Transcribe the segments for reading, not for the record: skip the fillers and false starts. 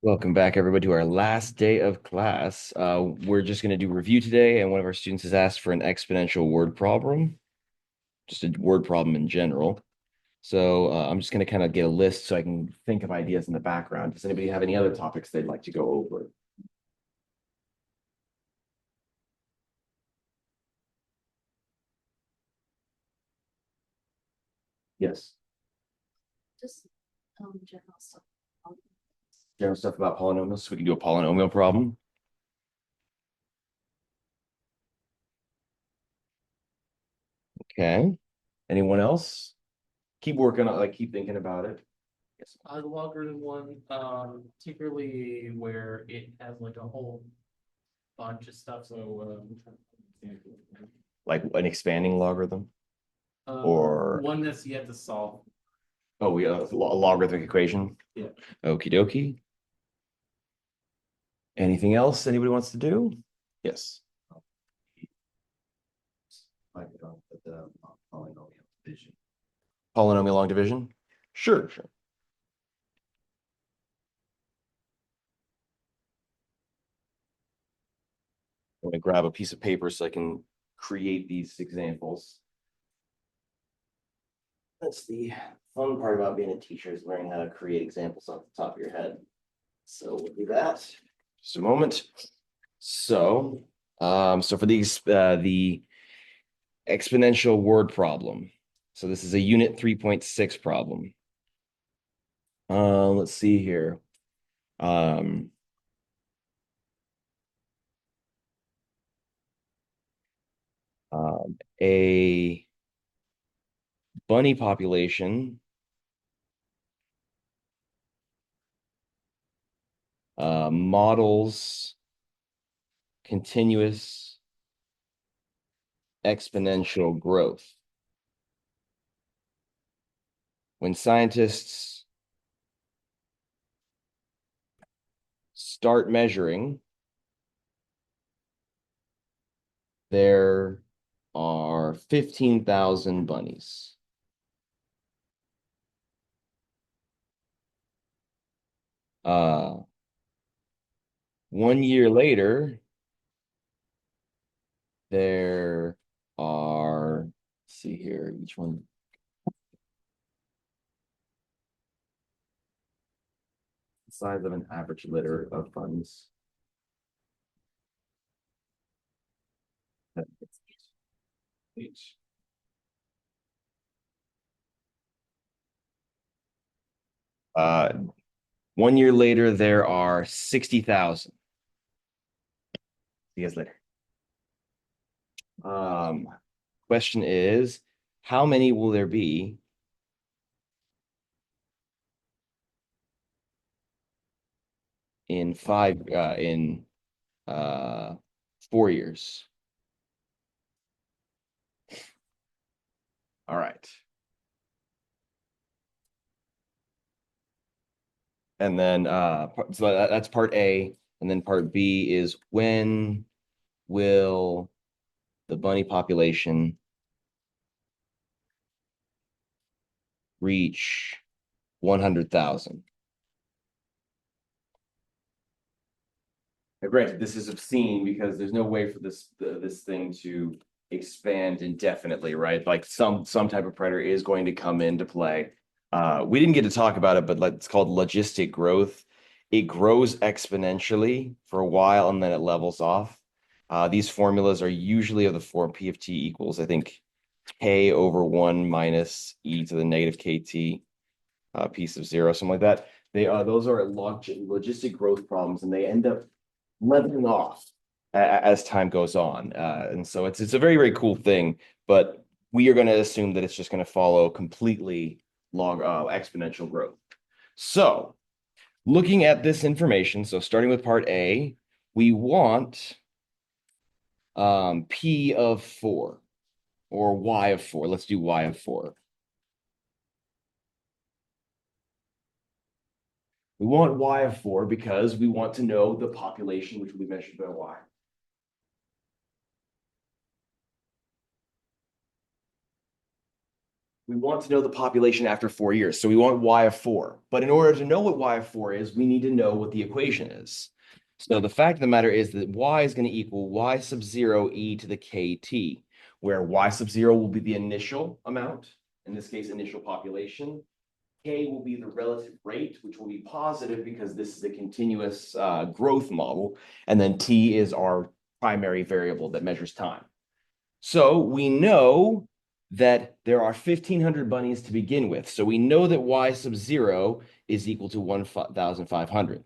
Welcome back, everybody, to our last day of class. We're just going to do review today, and one of our students has asked for an exponential word problem, just a word problem in general. So I'm just going to kind of get a list so I can think of ideas in the background. Does anybody have any other topics they'd like to go over? Yes. Just general stuff. General stuff about polynomials. We can do a polynomial problem. Okay. Anyone else? Keep working on, like, keep thinking about it. Yes. The logarithm one, particularly where it has like a whole bunch of stuff. So, Like an expanding logarithm, or one that's yet to solve. oh, we a logarithmic equation. Yeah. Okie dokie. Anything else anybody wants to do? Yes. Like the polynomial division. Polynomial long division? Sure, sure. I'm gonna grab a piece of paper so I can create these examples. That's the fun part about being a teacher, is learning how to create examples off the top of your head. So we'll do that. Just a moment. So for these the exponential word problem. So this is a unit 3.6 problem. Let's see here. Um, a bunny population models continuous exponential growth. When scientists start measuring, there are 15,000 bunnies. Uh, 1 year later, there are, let's see here, each one. The size of an average litter of bunnies. Each. 1 year later, there are 60,000. See you guys later. Question is, how many will there be in 4 years? All right. And then so that's part A. And then part B is, when will the bunny population reach 100,000? Now, granted, this is obscene because there's no way for this thing to expand indefinitely, right? Like some type of predator is going to come into play. We didn't get to talk about it, but it's called logistic growth. It grows exponentially for a while and then it levels off. These formulas are usually of the form P of t equals, I think, k over 1 minus e to the negative kt piece of 0, something like that. Those are logistic growth problems, and they end up leveling off as time goes on. And so it's a very, very cool thing, but we are going to assume that it's just going to follow completely log exponential growth. So looking at this information, so starting with part A, we want P of 4 or Y of 4. Let's do Y of 4. We want Y of 4 because we want to know the population, which will be measured by Y. we want to know the population after 4 years. So we want y of 4. But in order to know what y of 4 is, we need to know what the equation is. So the fact of the matter is that y is going to equal y sub 0 e to the kt, where y sub 0 will be the initial amount, in this case, initial population. K will be the relative rate, which will be positive because this is a continuous growth model. And then T is our primary variable that measures time. So we know that there are 1,500 bunnies to begin with. So we know that y sub 0 is equal to 1,500.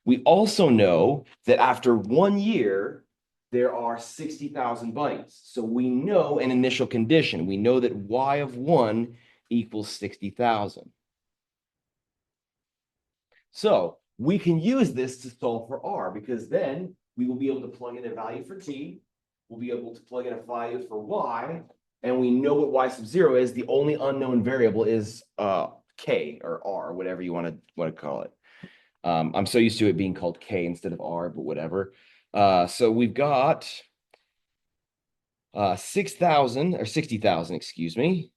We also know that after 1 year, there are 60,000 bunnies. So we know an initial condition. We know that y of 1 equals 60,000. So we can use this to solve for r, because then we will be able to plug in a value for t. We'll be able to plug in a value for y, and we know what y sub 0 is. The only unknown variable is k or r, whatever you want to call it. I'm so used to it being called k instead of r, but whatever. So we've got 6,000 or 60,000, excuse me,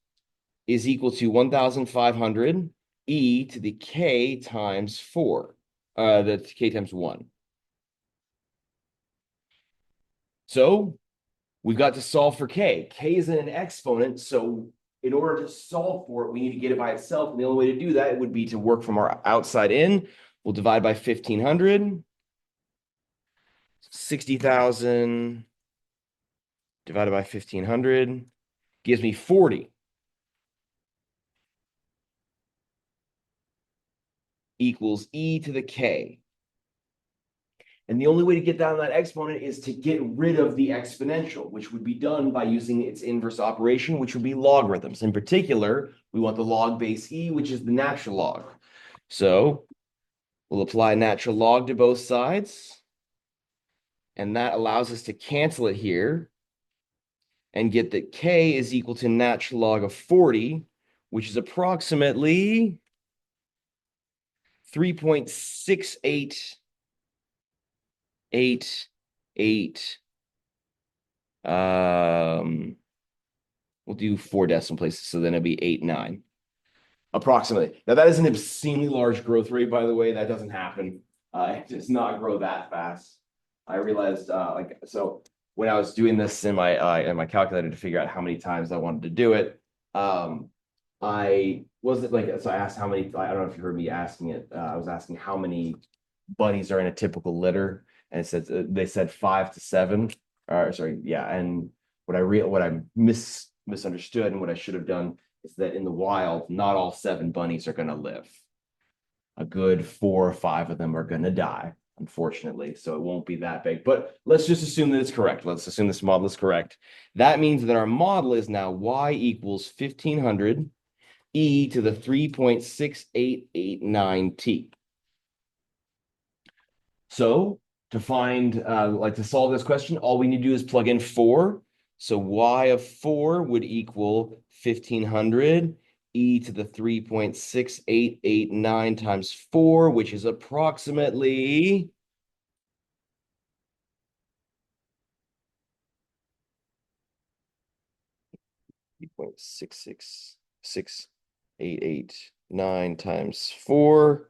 is equal to 1,500 e to the k times 4. That's k times 1. So we've got to solve for k. K is in an exponent, so in order to solve for it, we need to get it by itself. And the only way to do that would be to work from our outside in. We'll divide by 1,500. 60,000 divided by 1,500 gives me 40. Equals e to the k. And the only way to get down that exponent is to get rid of the exponential, which would be done by using its inverse operation, which would be logarithms. In particular, we want the log base e, which is the natural log. So we'll apply natural log to both sides. And that allows us to cancel it here and get that k is equal to natural log of 40, which is approximately 3.6888. We'll do 4 decimal places, so then it'll be 89. Approximately. Now that is an obscenely large growth rate, by the way. That doesn't happen. It does not grow that fast. I realized, so when I was doing this in my calculator to figure out how many times I wanted to do it, I wasn't like, so I asked how many. I don't know if you heard me asking it. I was asking how many bunnies are in a typical litter, and it said they said 5 to 7. Or sorry, yeah. And what I misunderstood and what I should have done is that in the wild, not all 7 bunnies are going to live. A good 4 or 5 of them are going to die, unfortunately. So it won't be that big. But let's just assume that it's correct. Let's assume this model is correct. That means that our model is now y equals 1,500 e to the 3.6889t. So to find, to solve this question, all we need to do is plug in 4. So y of 4 would equal 1,500 e to the 3.6889 times 4, which is approximately 3.666889 times 4.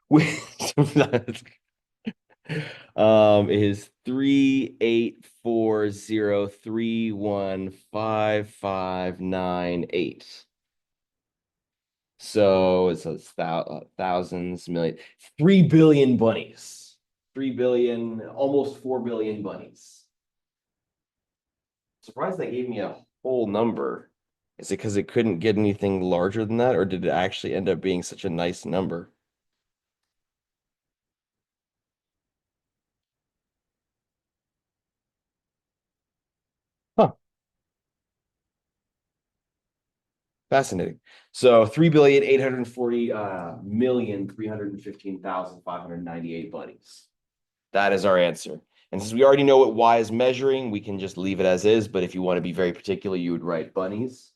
Is 3.840315598. So it's thousands, million, 3 billion bunnies, 3 billion, almost 4 billion bunnies. Surprised they gave me a whole number. Is it because it couldn't get anything larger than that, or did it actually end up being such a nice number? Huh. Fascinating. So 3,840,315,598 bunnies. That is our answer. And since we already know what y is measuring, we can just leave it as is. But if you want to be very particular, you would write bunnies.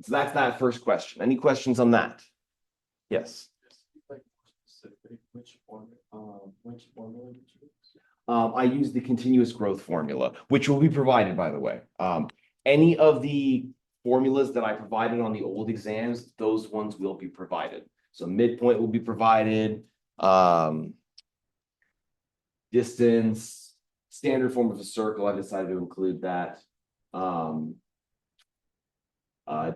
So that's that first question. Any questions on that? Yes. Which formula did you use? I use the continuous growth formula, which will be provided, by the way. any of the formulas that I provided on the old exams, those ones will be provided. So midpoint will be provided, distance, standard form of a circle, I decided to include that.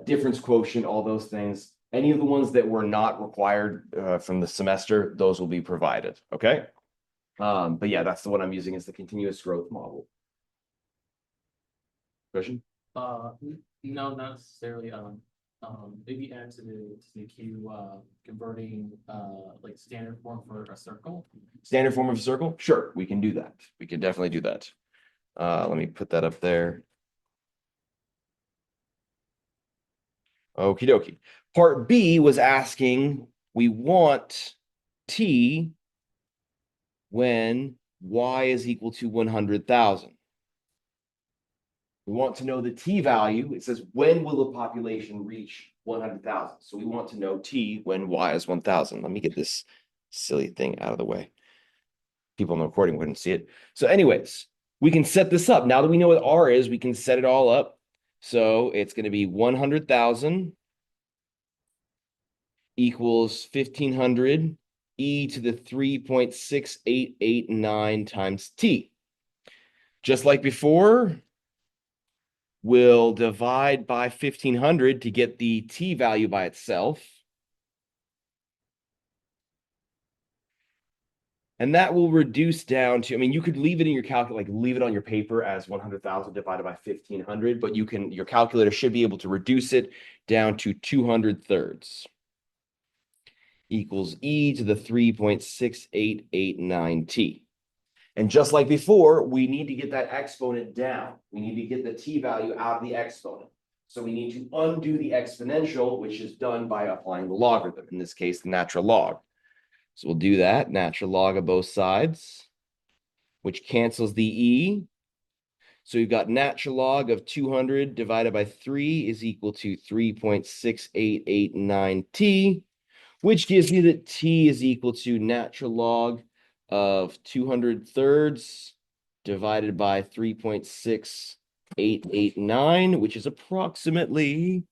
Difference quotient, all those things. Any of the ones that were not required from the semester, those will be provided, okay? But yeah, that's the one I'm using as the continuous growth model. Question? No, not necessarily, maybe add to the queue, converting, like standard form for a circle. Standard form of a circle? Sure, we can do that. We can definitely do that. Let me put that up there. Okie dokie. Part B was asking, we want T when Y is equal to 100,000. We want to know the T value. It says, when will the population reach 100,000? So we want to know T when Y is 1,000. Let me get this silly thing out of the way. People on the recording wouldn't see it. So anyways, we can set this up. Now that we know what R is, we can set it all up. So it's going to be 100,000 equals 1,500 e to the 3.6889 times T. Just like before, we'll divide by 1,500 to get the T value by itself. And that will reduce down to, I mean, you could leave it in your calculator, like leave it on your paper as 100,000 divided by 1,500, but your calculator should be able to reduce it down to 200 thirds equals e to the 3.6889 T. And just like before, we need to get that exponent down. We need to get the T value out of the exponent. So we need to undo the exponential, which is done by applying the logarithm, in this case, the natural log. So we'll do that, natural log of both sides, which cancels the E. So we've got natural log of 200 divided by 3 is equal to 3.6889 T, which gives you that T is equal to natural log of 200 thirds divided by 3.6889, which is approximately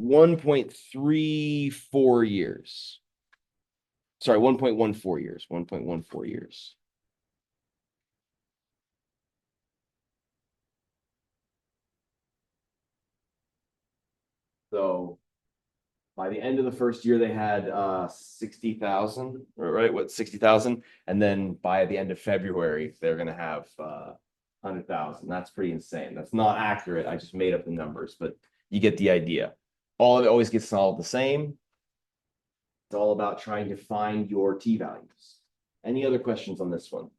1.34 years. Sorry, 1.14 years, 1.14 years. So by the end of the first year, they had 60,000, right? What, 60,000? And then by the end of February, they're going to have 100,000. That's pretty insane. That's not accurate. I just made up the numbers, but you get the idea. All of it always gets solved the same. It's all about trying to find your T values. Any other questions on this one?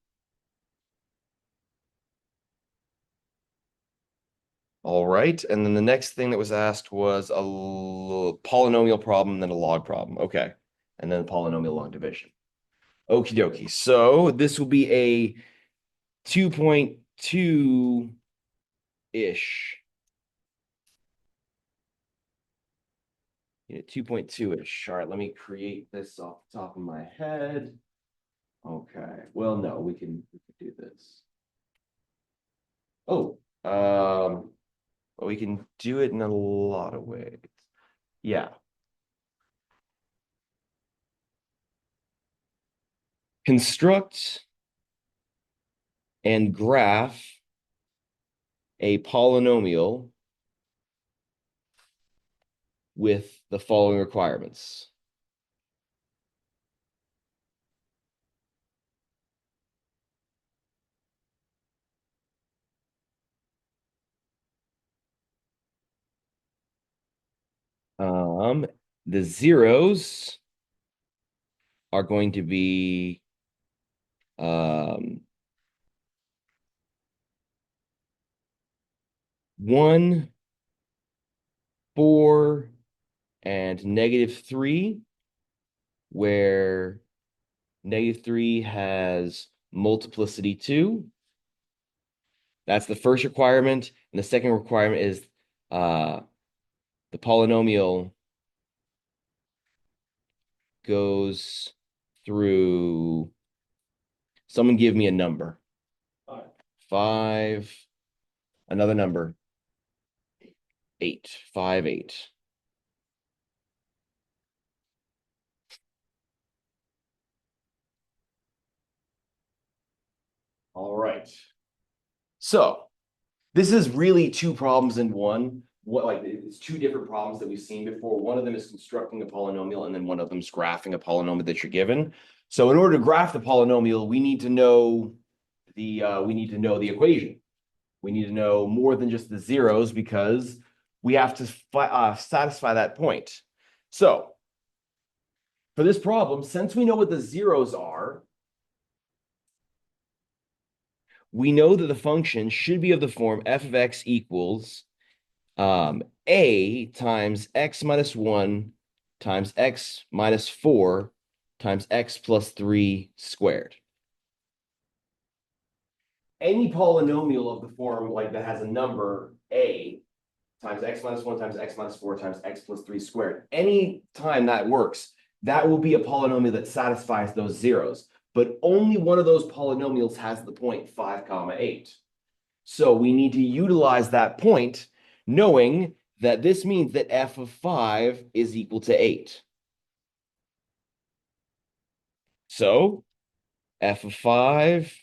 All right, and then the next thing that was asked was a polynomial problem, then a log problem. Okay, and then polynomial log division. Okie dokie. So this will be a 2.2-ish. 2.2-ish. All right, let me create this off the top of my head. Okay, well, no, we can do this. Oh, well, we can do it in a lot of ways. Yeah. Construct and graph a polynomial with the following requirements. The zeros are going to be 1, 4, and -3, where -3 has multiplicity 2. That's the first requirement. And the second requirement is the polynomial goes through Someone give me a number. 5. 5. Another number. 8. 5, 8. All right. So this is really two problems in one. It's two different problems that we've seen before. One of them is constructing a polynomial, and then one of them is graphing a polynomial that you're given. So in order to graph the polynomial, we need to know the equation. We need to know more than just the zeros because we have to satisfy that point. So for this problem, since we know what the zeros are, we know that the function should be of the form f of x equals a times x minus 1 times x minus 4 times x plus 3 squared. Any polynomial of the form like that has a number a times x minus 1 times x minus 4 times x plus 3 squared. Any time that works, that will be a polynomial that satisfies those zeros. But only one of those polynomials has the point 5, 8. So we need to utilize that point, knowing that this means that f of 5 is equal to 8. So f of 5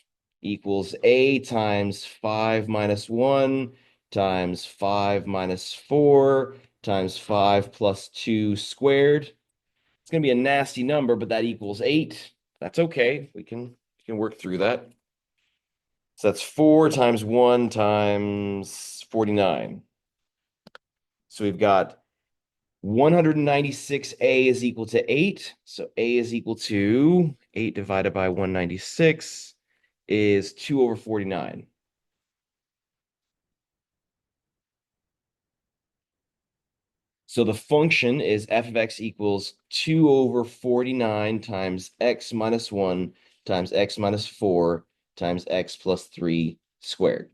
equals a times 5 minus 1 times 5 minus 4 times 5 plus 2 squared. It's going to be a nasty number, but that equals 8. That's okay. We can work through that. So that's 4 times 1 times 49. So we've got 196a is equal to 8. So a is equal to 8 divided by 196 is 2 over 49. So the function is f of x equals 2 over 49 times x minus 1 times x minus 4 times x plus 3 squared.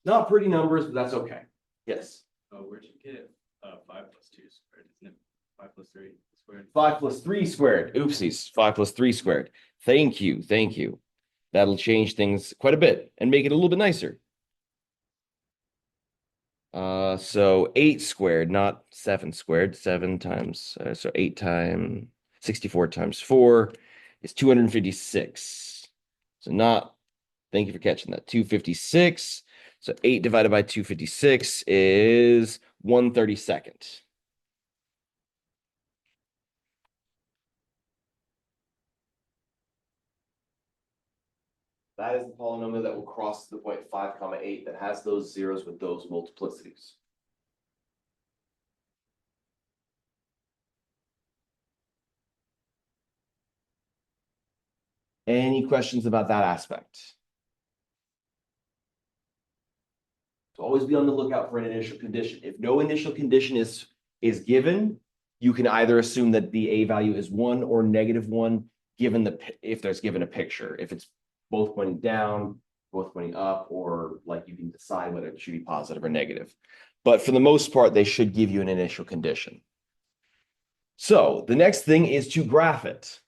Not pretty numbers, but that's okay. Yes. Oh, where'd you get 5 plus 2 squared? Isn't it 5 plus 3 squared? 5 plus 3 squared. Oopsies. 5 plus 3 squared. Thank you. Thank you. That'll change things quite a bit and make it a little bit nicer. So 8 squared, not 7 squared. 7 times, so 8 times 64 times 4 is 256. So thank you for catching that. 256. So 8 divided by 256 is 1/32. That is the polynomial that will cross the point 5, 8 that has those zeros with those multiplicities. Any questions about that aspect? So always be on the lookout for an initial condition. If no initial condition is given, you can either assume that the a value is 1 or -1 if there's given a picture. If it's both pointing down, both pointing up, or like you can decide whether it should be positive or negative. But for the most part, they should give you an initial condition. So the next thing is to graph it.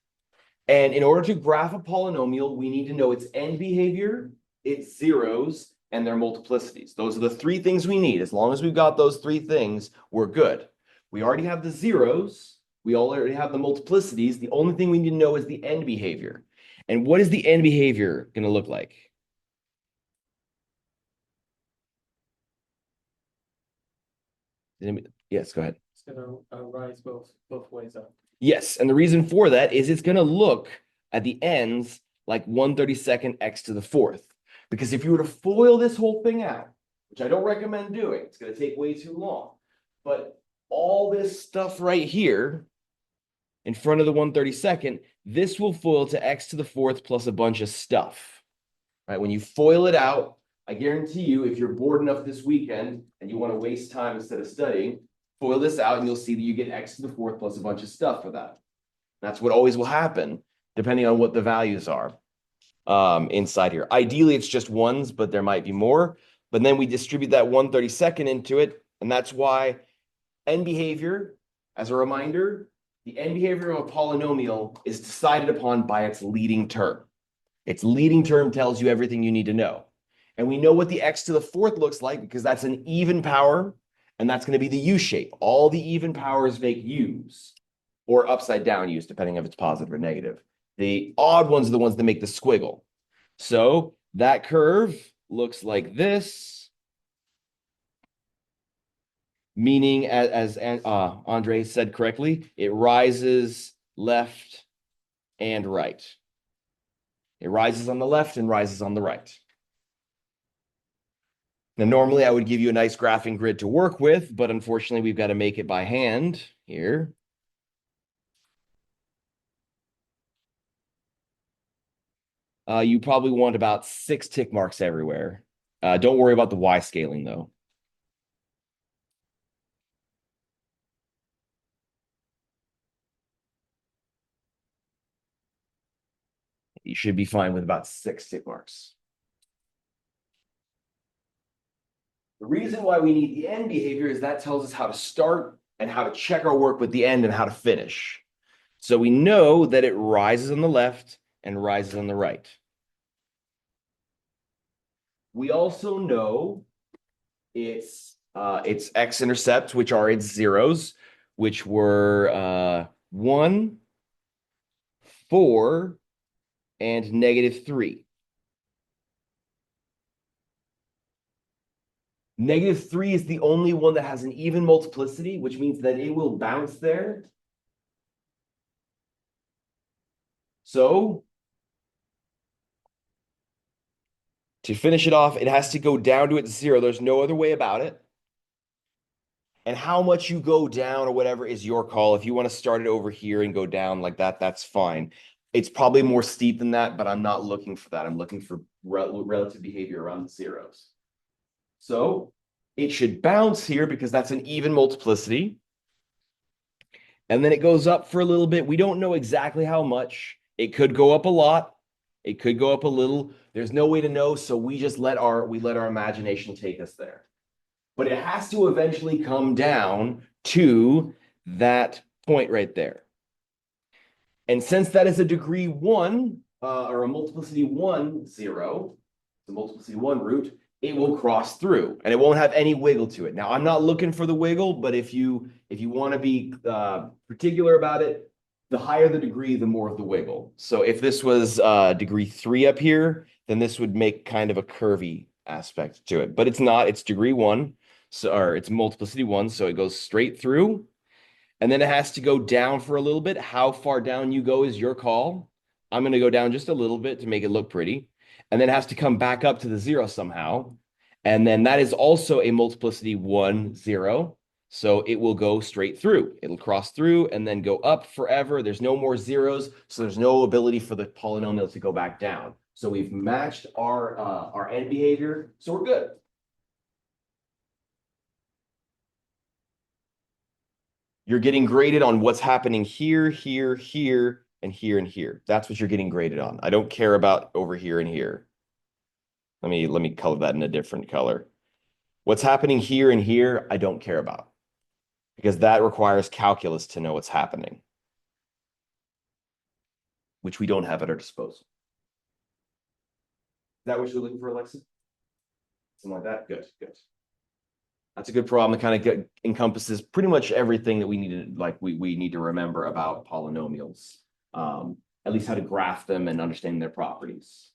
And in order to graph a polynomial, we need to know its end behavior, its zeros, and their multiplicities. Those are the three things we need. As long as we've got those three things, we're good. We already have the zeros. We already have the multiplicities. The only thing we need to know is the end behavior. And what is the end behavior going to look like? Yes, go ahead. It's gonna rise both ways up. Yes, and the reason for that is it's going to look at the ends like 1/32 x to the 4th. Because if you were to FOIL this whole thing out, which I don't recommend doing, it's going to take way too long. But all this stuff right here in front of the 1/32, this will FOIL to x to the 4th plus a bunch of stuff. Right? When you FOIL it out, I guarantee you, if you're bored enough this weekend and you want to waste time instead of studying, FOIL this out and you'll see that you get x to the 4th plus a bunch of stuff for that. That's what always will happen, depending on what the values are inside here. Ideally, it's just ones, but there might be more. But then we distribute that 1/32 into it. And that's why end behavior, as a reminder, The end behavior of a polynomial is decided upon by its leading term. Its leading term tells you everything you need to know. And we know what the x to the fourth looks like because that's an even power, and that's going to be the U shape. All the even powers make U's, or upside down U's, depending if it's positive or negative. The odd ones are the ones that make the squiggle. So that curve looks like this, meaning as Andre said correctly, it rises left and right. It rises on the left and rises on the right. Now, normally I would give you a nice graphing grid to work with, but unfortunately we've got to make it by hand here. You probably want about 6 tick marks everywhere. Don't worry about the Y scaling though. You should be fine with about 6 tick marks. The reason why we need the end behavior is that tells us how to start and how to check our work with the end and how to finish. So we know that it rises on the left and rises on the right. We also know its x-intercepts, which are its zeros, which were 1, 4, and -3. -3 is the only one that has an even multiplicity, which means that it will bounce there. So to finish it off, it has to go down to its 0. There's no other way about it. And how much you go down or whatever is your call. If you want to start it over here and go down like that, that's fine. It's probably more steep than that, but I'm not looking for that. I'm looking for relative behavior around the zeros. So it should bounce here because that's an even multiplicity. And then it goes up for a little bit. We don't know exactly how much. It could go up a lot. It could go up a little. There's no way to know, so we just let our imagination take us there. But it has to eventually come down to that point right there. And since that is a degree 1, or a multiplicity 1, 0, the multiplicity 1 root, it will cross through and it won't have any wiggle to it. Now, I'm not looking for the wiggle, but if you want to be particular about it, the higher the degree, the more of the wiggle. So if this was degree 3 up here, then this would make kind of a curvy aspect to it. But it's not, it's degree 1, so or it's multiplicity 1, so it goes straight through. And then it has to go down for a little bit. How far down you go is your call. I'm going to go down just a little bit to make it look pretty. And then it has to come back up to the 0 somehow. And then that is also a multiplicity 1, 0. So it will go straight through. It'll cross through and then go up forever. There's no more zeros. So there's no ability for the polynomial to go back down. So we've matched our end behavior. So we're good. You're getting graded on what's happening here, here, here, and here, and here. That's what you're getting graded on. I don't care about over here and here. Let me color that in a different color. What's happening here and here, I don't care about because that requires calculus to know what's happening, which we don't have at our disposal. Is that what you're looking for, Alexa? Something like that? Good, good. That's a good problem. It kind of encompasses pretty much everything that we need to we need to remember about polynomials. At least how to graph them and understand their properties.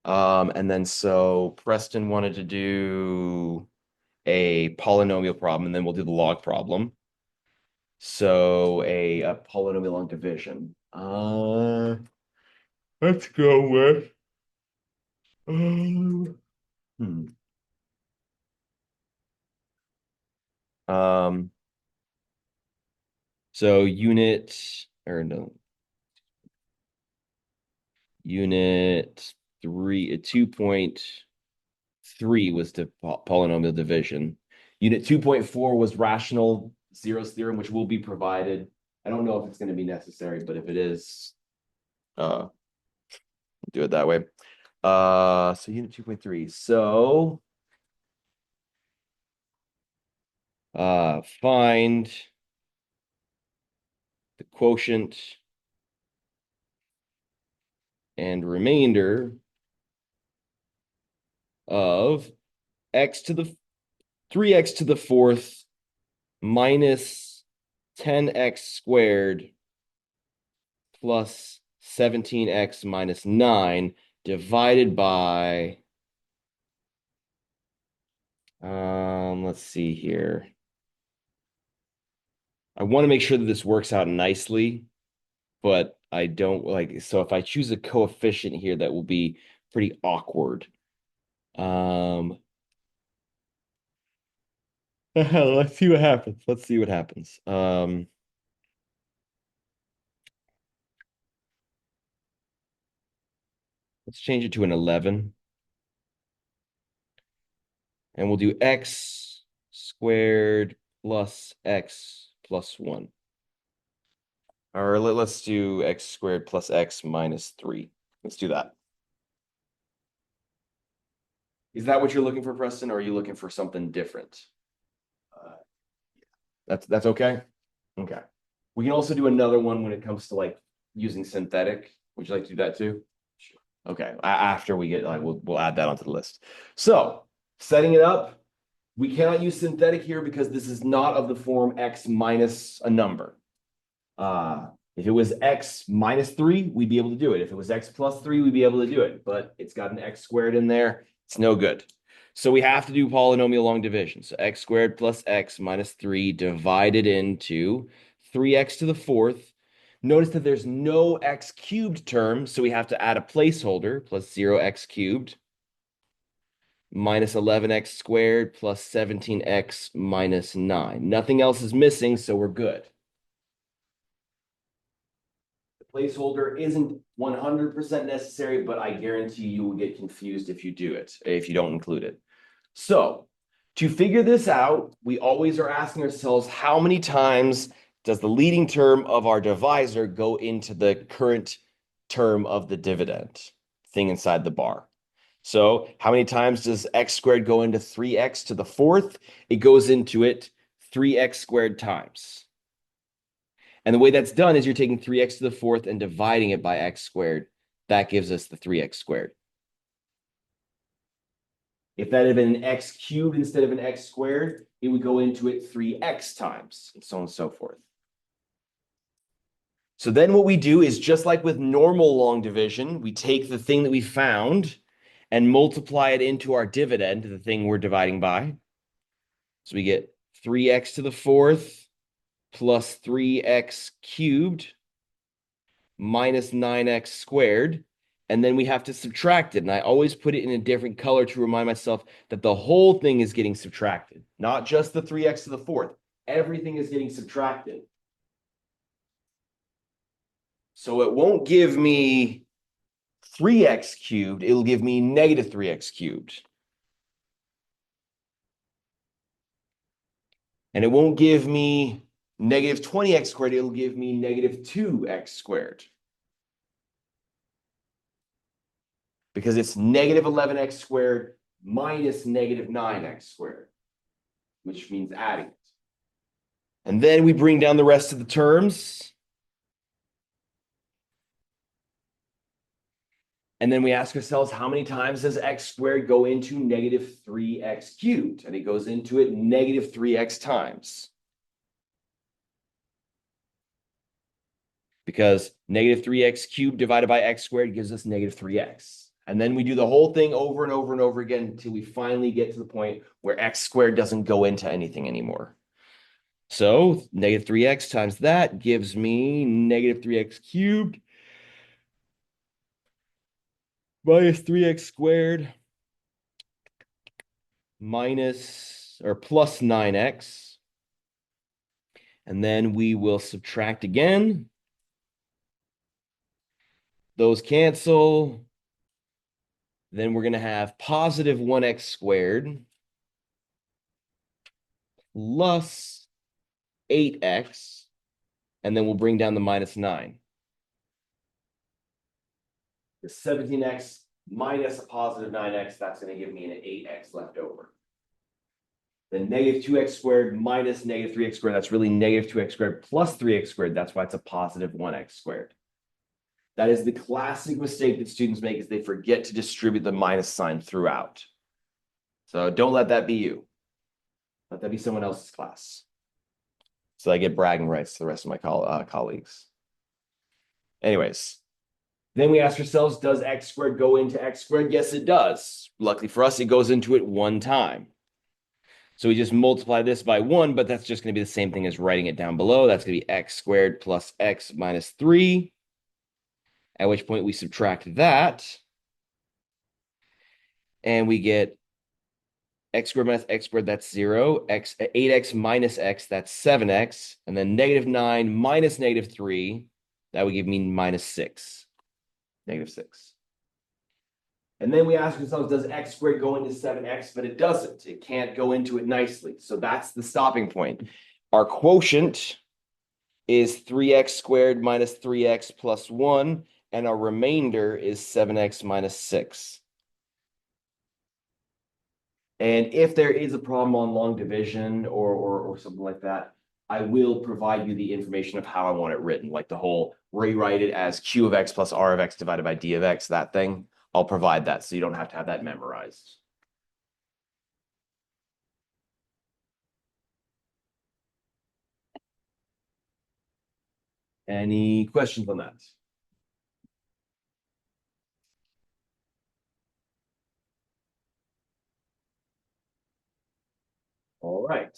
And then so Preston wanted to do a polynomial problem, and then we'll do the log problem. So a polynomial on division. Let's go with so unit 3, 2.3 was the polynomial division. Unit 2.4 was rational zeros theorem, which will be provided. I don't know if it's going to be necessary, but if it is, do it that way. So unit 2.3. So find quotient and remainder of x to the 3x to the fourth minus 10x squared plus 17x minus 9 divided by, let's see here. I want to make sure that this works out nicely, but I don't like, so if I choose a coefficient here, that will be pretty awkward. Let's see what happens. Let's see what happens. Let's change it to an 11. And we'll do x squared plus x plus 1. Or let's do x squared plus x minus 3. Let's do that. Is that what you're looking for, Preston, or are you looking for something different? That's okay? Okay. We can also do another one when it comes to like using synthetic. Would you like to do that too? Sure. Okay. After we get like we'll add that onto the list. So setting it up, we cannot use synthetic here because this is not of the form x minus a number. If it was x minus 3, we'd be able to do it. If it was x plus 3, we'd be able to do it. But it's got an x squared in there. It's no good. So we have to do polynomial long division. So x squared plus x minus 3 divided into 3x to the fourth. Notice that there's no x cubed term, so we have to add a placeholder plus 0x cubed minus 11x squared plus 17x minus 9. Nothing else is missing, so we're good. The placeholder isn't 100% necessary, but I guarantee you will get confused if you do it, if you don't include it. So to figure this out, we always are asking ourselves, how many times does the leading term of our divisor go into the current term of the dividend thing inside the bar? So how many times does x squared go into 3x to the fourth? It goes into it 3x squared times. And the way that's done is you're taking 3x to the fourth and dividing it by x squared. That gives us the 3x squared. If that had been an x cubed instead of an x squared, it would go into it 3x times, and so on and so forth. So then what we do is, just like with normal long division, we take the thing that we found and multiply it into our dividend, the thing we're dividing by. So we get 3x to the fourth plus 3x cubed minus 9x squared. And then we have to subtract it. And I always put it in a different color to remind myself that the whole thing is getting subtracted, not just the 3x to the fourth. Everything is getting subtracted. So it won't give me 3x cubed. It'll give me negative 3x cubed. And it won't give me negative 20x squared. It'll give me negative 2x squared. Because it's negative 11x squared minus negative 9x squared, which means adding it. And then we bring down the rest of the terms. And then we ask ourselves, how many times does x squared go into negative 3x cubed? And it goes into it negative 3x times. Because negative 3x cubed divided by x squared gives us negative 3x. And then we do the whole thing over and over and over again until we finally get to the point where x squared doesn't go into anything anymore. So negative 3x times that gives me negative 3x cubed minus 3x squared minus or plus 9x. And then we will subtract again. Those cancel. Then we're going to have positive 1x squared plus 8x. And then we'll bring down the minus 9. The 17x minus a positive 9x, that's going to give me an 8x left over. Then negative 2x squared minus negative 3x squared. That's really negative 2x squared plus 3x squared. That's why it's a positive 1x squared. That is the classic mistake that students make, is they forget to distribute the minus sign throughout. So don't let that be you. Let that be someone else's class. So I get bragging rights to the rest of my colleagues. Anyways, then we ask ourselves, does x squared go into x squared? Yes, it does. Luckily for us, it goes into it one time. So we just multiply this by 1, but that's just going to be the same thing as writing it down below. That's going to be x squared plus x minus 3, at which point we subtract that, and we get x squared minus x squared, that's 0, 8x minus x, that's 7x, and then negative 9 minus negative 3, that would give me minus 6, negative 6. And then we ask ourselves, does x squared go into 7x? But it doesn't. It can't go into it nicely. So that's the stopping point. Our quotient is 3x squared minus 3x plus 1, and our remainder is 7x minus 6. And if there is a problem on long division or something like that, I will provide you the information of how I want it written, like the whole rewrite it as q of x plus r of x divided by d of x, that thing. I'll provide that so you don't have to have that memorized. Any questions on that? All right.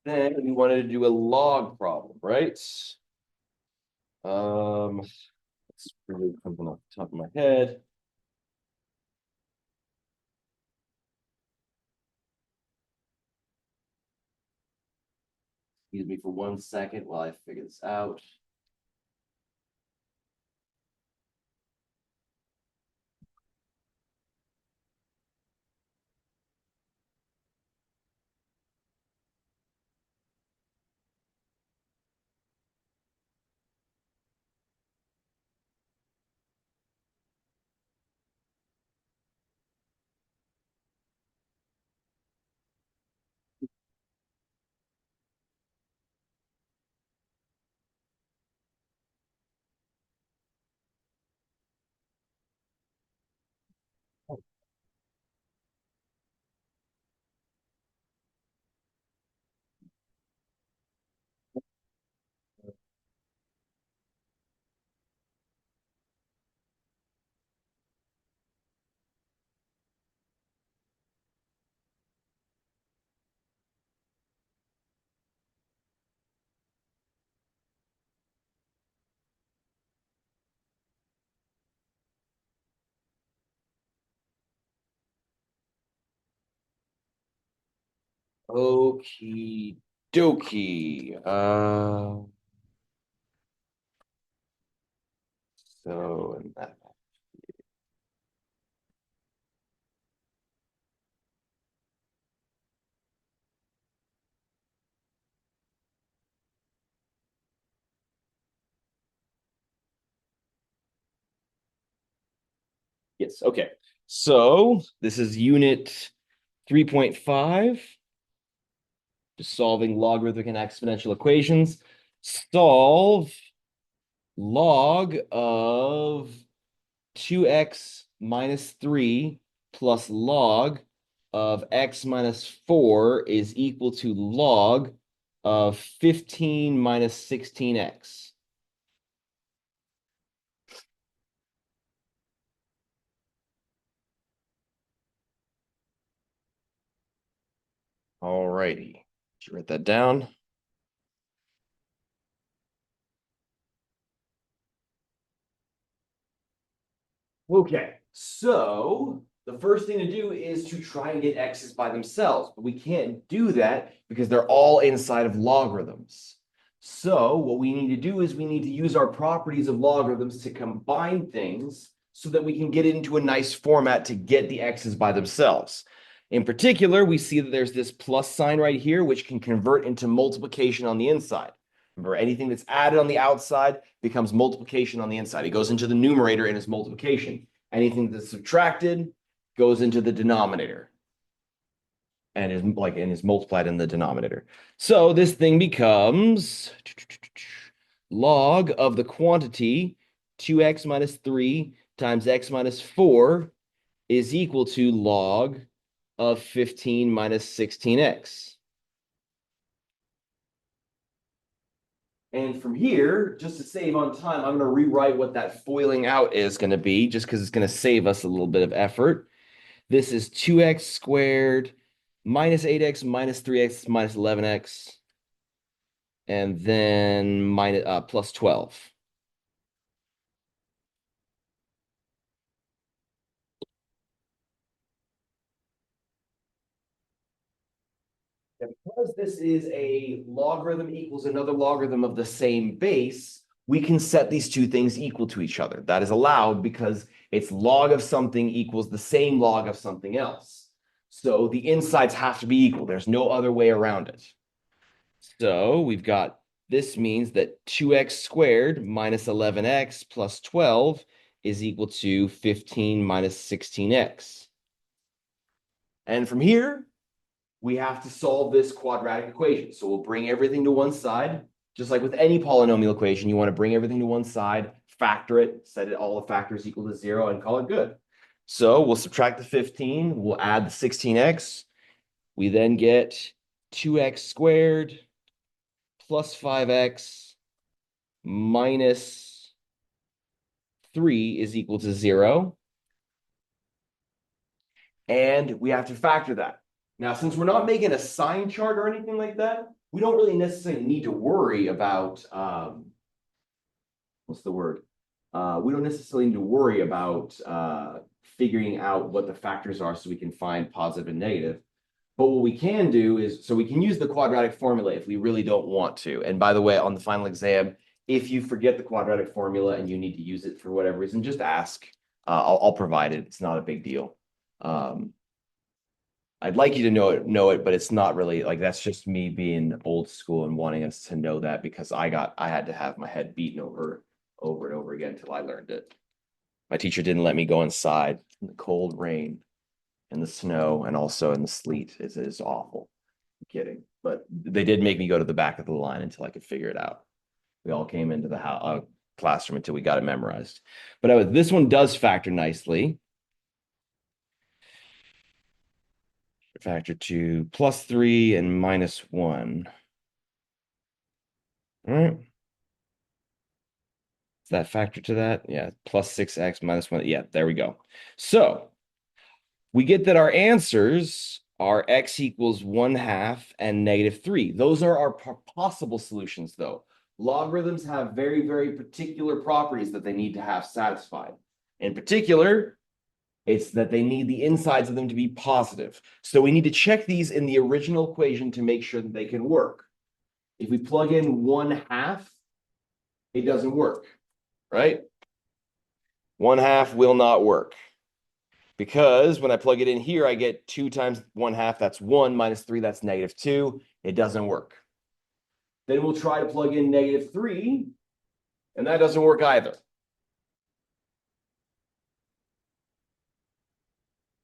Then we wanted to do a log problem, right? Let's remove something off the top of my head. Excuse me for 1 second while I figure this out. Okie dokie. And that. Yes, okay. So this is unit 3.5. Just solving logarithmic and exponential equations. Solve log of 2x minus 3 plus log of x minus 4 is equal to log of 15 minus 16x. All righty. Did you write that down? Okay, so the first thing to do is to try and get x's by themselves, but we can't do that because they're all inside of logarithms. So what we need to do is we need to use our properties of logarithms to combine things so that we can get it into a nice format to get the x's by themselves. In particular, we see that there's this plus sign right here, which can convert into multiplication on the inside. Remember, anything that's added on the outside becomes multiplication on the inside. It goes into the numerator and is multiplication. Anything that's subtracted goes into the denominator. and is multiplied in the denominator. So this thing becomes log of the quantity 2x minus 3 times x minus 4 is equal to log of 15 minus 16x. And from here, just to save on time, I'm going to rewrite what that foiling out is going to be, just because it's going to save us a little bit of effort. This is 2x squared minus 8x minus 3x minus 11x, and then minus plus 12. And because this is a logarithm equals another logarithm of the same base, we can set these two things equal to each other. That is allowed because it's log of something equals the same log of something else. So the insides have to be equal. There's no other way around it. So we've got, this means that 2x squared minus 11x plus 12 is equal to 15 minus 16x. And from here, we have to solve this quadratic equation. So we'll bring everything to one side. Just like with any polynomial equation, you want to bring everything to one side, factor it, set it all the factors equal to 0, and call it good. So we'll subtract the 15, we'll add the 16x. We then get 2x squared plus 5x minus 3 is equal to 0. And we have to factor that. Now, since we're not making a sign chart or anything like that, we don't really necessarily need to worry about, what's the word? We don't necessarily need to worry about figuring out what the factors are so we can find positive and negative. But what we can do is, so we can use the quadratic formula if we really don't want to. And by the way, on the final exam, if you forget the quadratic formula and you need to use it for whatever reason, just ask. I'll provide it. It's not a big deal. I'd like you to know it, but it's not really like, that's just me being old school and wanting us to know that, because I had to have my head beaten over and over again until I learned it. My teacher didn't let me go inside in the cold rain and the snow and also in the sleet. It's awful. I'm kidding. But they did make me go to the back of the line until I could figure it out. We all came into the classroom until we got it memorized. But this one does factor nicely. Factor to plus 3 and minus 1. All right. Is that factor to that? Yeah, plus 6x minus 1. Yeah, there we go. So we get that our answers are x equals 1/2 and -3. Those are our possible solutions, though. Logarithms have very, very particular properties that they need to have satisfied. In particular, it's that they need the insides of them to be positive. So we need to check these in the original equation to make sure that they can work. If we plug in 1/2, it doesn't work, right? 1/2 will not work. Because when I plug it in here, I get 2 times 1/2, that's 1, minus 3, that's -2. It doesn't work. Then we'll try to plug in -3, and that doesn't work either.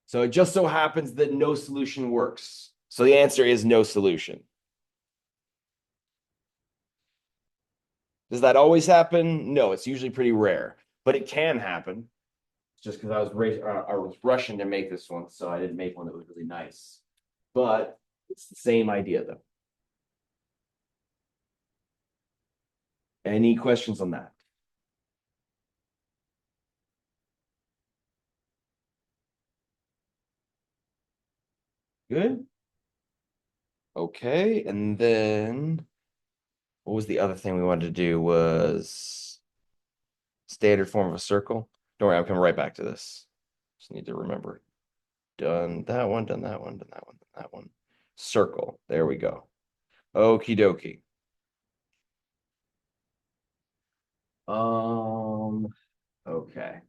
So it just so happens that no solution works. So the answer is no solution. Does that always happen? No, it's usually pretty rare, but it can happen. Just because I was rushing to make this one, so I didn't make one that was really nice. But it's the same idea, though. Any questions on that? Good. Okay, and then what was the other thing we wanted to do was standard form of a circle. Don't worry, I'm coming right back to this. Just need to remember. Done that one, done that one, done that one, done that one. Circle. There we go. Okie dokie. Okay.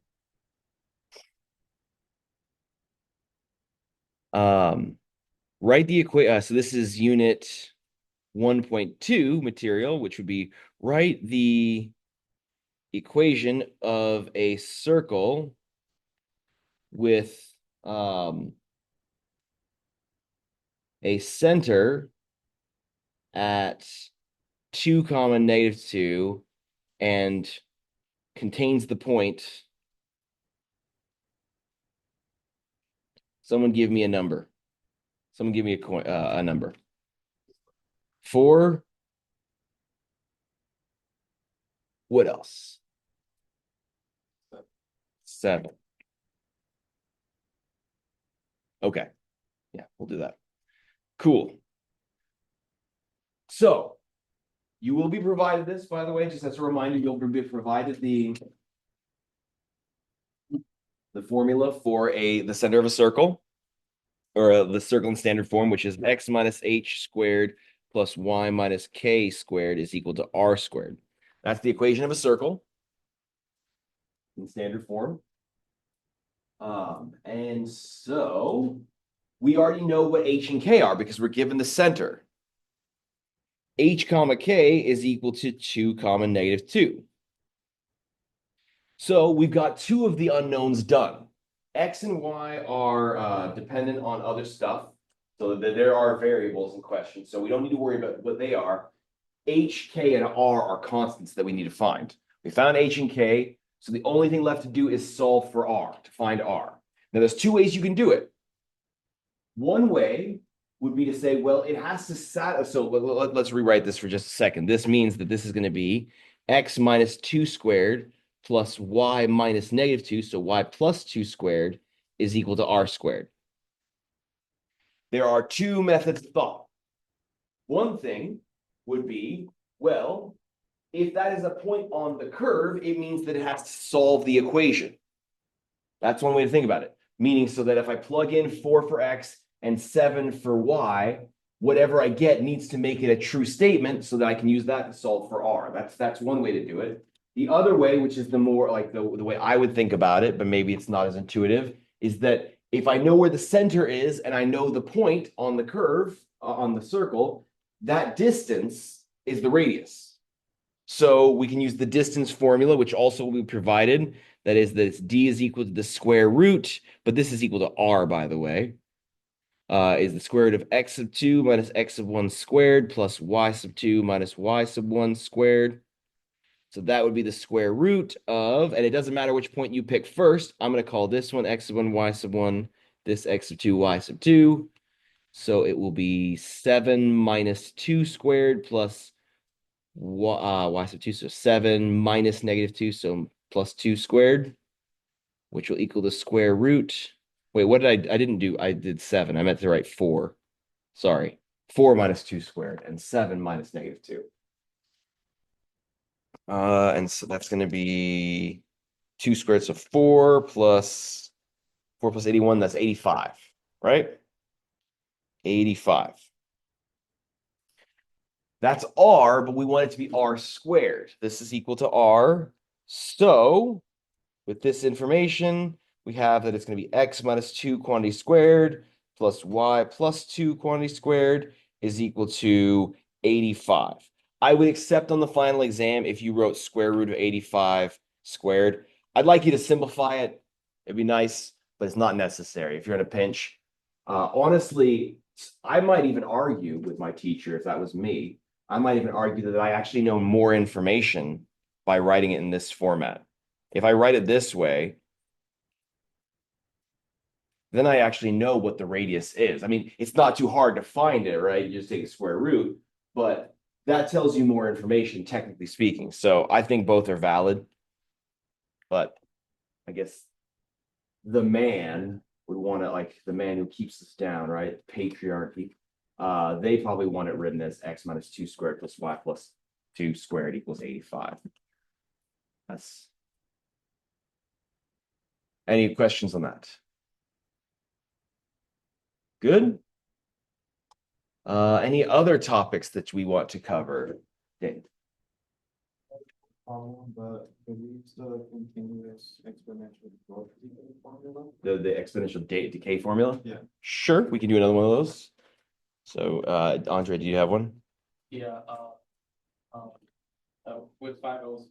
Write the equation. So this is unit 1.2 material, which would be write the equation of a circle with a center at 2 comma negative 2 and contains the point. Someone give me a number. Someone give me a number. 4. What else? 7. Okay. Yeah, we'll do that. Cool. So you will be provided this, by the way, just as a reminder, you'll be provided the formula for the center of a circle, or the circle in standard form, which is x minus h squared plus y minus k squared is equal to r squared. That's the equation of a circle in standard form. And so we already know what h and k are because we're given the center. H comma k is equal to 2 comma negative 2. So we've got 2 of the unknowns done. X and Y are dependent on other stuff. So that there are variables in question. So we don't need to worry about what they are. H, K, and R are constants that we need to find. We found H and K. So the only thing left to do is solve for R, to find R. Now there's 2 ways you can do it. One way would be to say, well, it has to satisfy. So let's rewrite this for just a second. This means that this is going to be x minus 2 squared plus y minus negative 2. So y plus 2 squared is equal to r squared. There are 2 methods of thought. One thing would be, well, if that is a point on the curve, it means that it has to solve the equation. That's one way to think about it. Meaning so that if I plug in 4 for x and 7 for y, whatever I get needs to make it a true statement so that I can use that to solve for r. That's one way to do it. The other way, which is the more like the way I would think about it, but maybe it's not as intuitive, is that if I know where the center is and I know the point on the curve, on the circle, that distance is the radius. So we can use the distance formula, which also will be provided. That is that d is equal to the square root, but this is equal to r, by the way. Is the square root of x sub 2 minus x sub 1 squared plus y sub 2 minus y sub 1 squared. So that would be the square root of, and it doesn't matter which point you pick first. I'm going to call this one x sub 1, y sub 1, this x sub 2, y sub 2. So it will be 7 minus 2 squared plus y sub 2, so 7 minus negative 2, so plus 2 squared, which will equal the square root. Wait, what did I didn't do? I did 7. I meant to write 4. Sorry. 4 minus 2 squared and 7 minus negative 2. And so that's going to be 2 squared, so 4 plus 81, that's 85, right? 85. That's r, but we want it to be r squared. This is equal to r. So with this information, we have that it's going to be x minus 2 quantity squared plus y plus 2 quantity squared is equal to 85. I would accept on the final exam if you wrote square root of 85 squared. I'd like you to simplify it. It'd be nice, but it's not necessary if you're in a pinch. Honestly, I might even argue with my teacher, if that was me, I might even argue that I actually know more information by writing it in this format. If I write it this way, then I actually know what the radius is. I mean, it's not too hard to find it, right? You just take a square root, but that tells you more information, technically speaking. So I think both are valid, but I guess the man would want to, like the man who keeps us down, right? Patriarchy. They probably want it written as x minus 2 squared plus y plus 2 squared equals 85. That's. Any questions on that? Good. Any other topics that we want to cover? Dave? But could we use the continuous exponential growth formula? The exponential decay formula? Yeah. Sure, we can do another one of those. So, Andre, do you have one? Yeah, with 5 O's,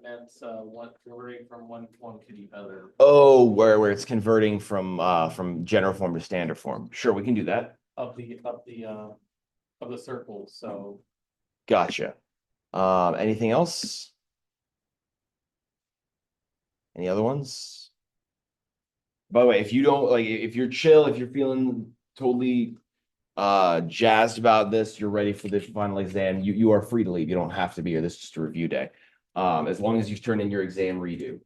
that's one converting from one form to the other. Oh, where it's converting from general form to standard form. Sure, we can do that. of the circle, so. Gotcha. Anything else? Any other ones? By the way, if you don't like, if you're chill, if you're feeling totally jazzed about this, you're ready for the final exam, you are free to leave. You don't have to be here. This is just a review day. As long as you turn in your exam redo.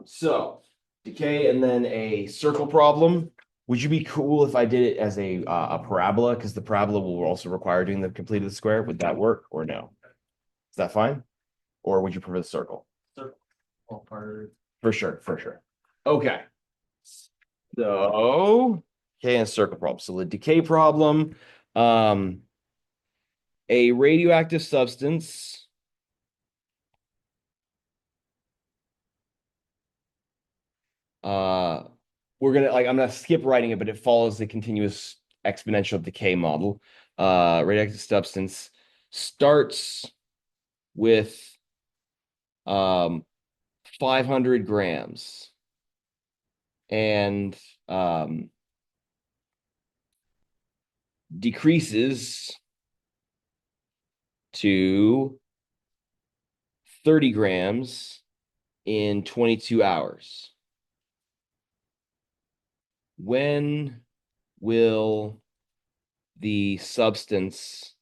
So decay and then a circle problem. Would you be cool if I did it as a parabola? Because the parabola will also require doing the complete of the square. Would that work or no? Is that fine? Or would you prefer the circle? Circle. All part. For sure, for sure. Okay. So, okay, and circle problem. So the decay problem, a radioactive substance we're gonna I'm gonna skip writing it, but it follows the continuous exponential decay model. Radioactive substance starts with 500 grams and decreases to 30 grams in 22 hours. When will the substance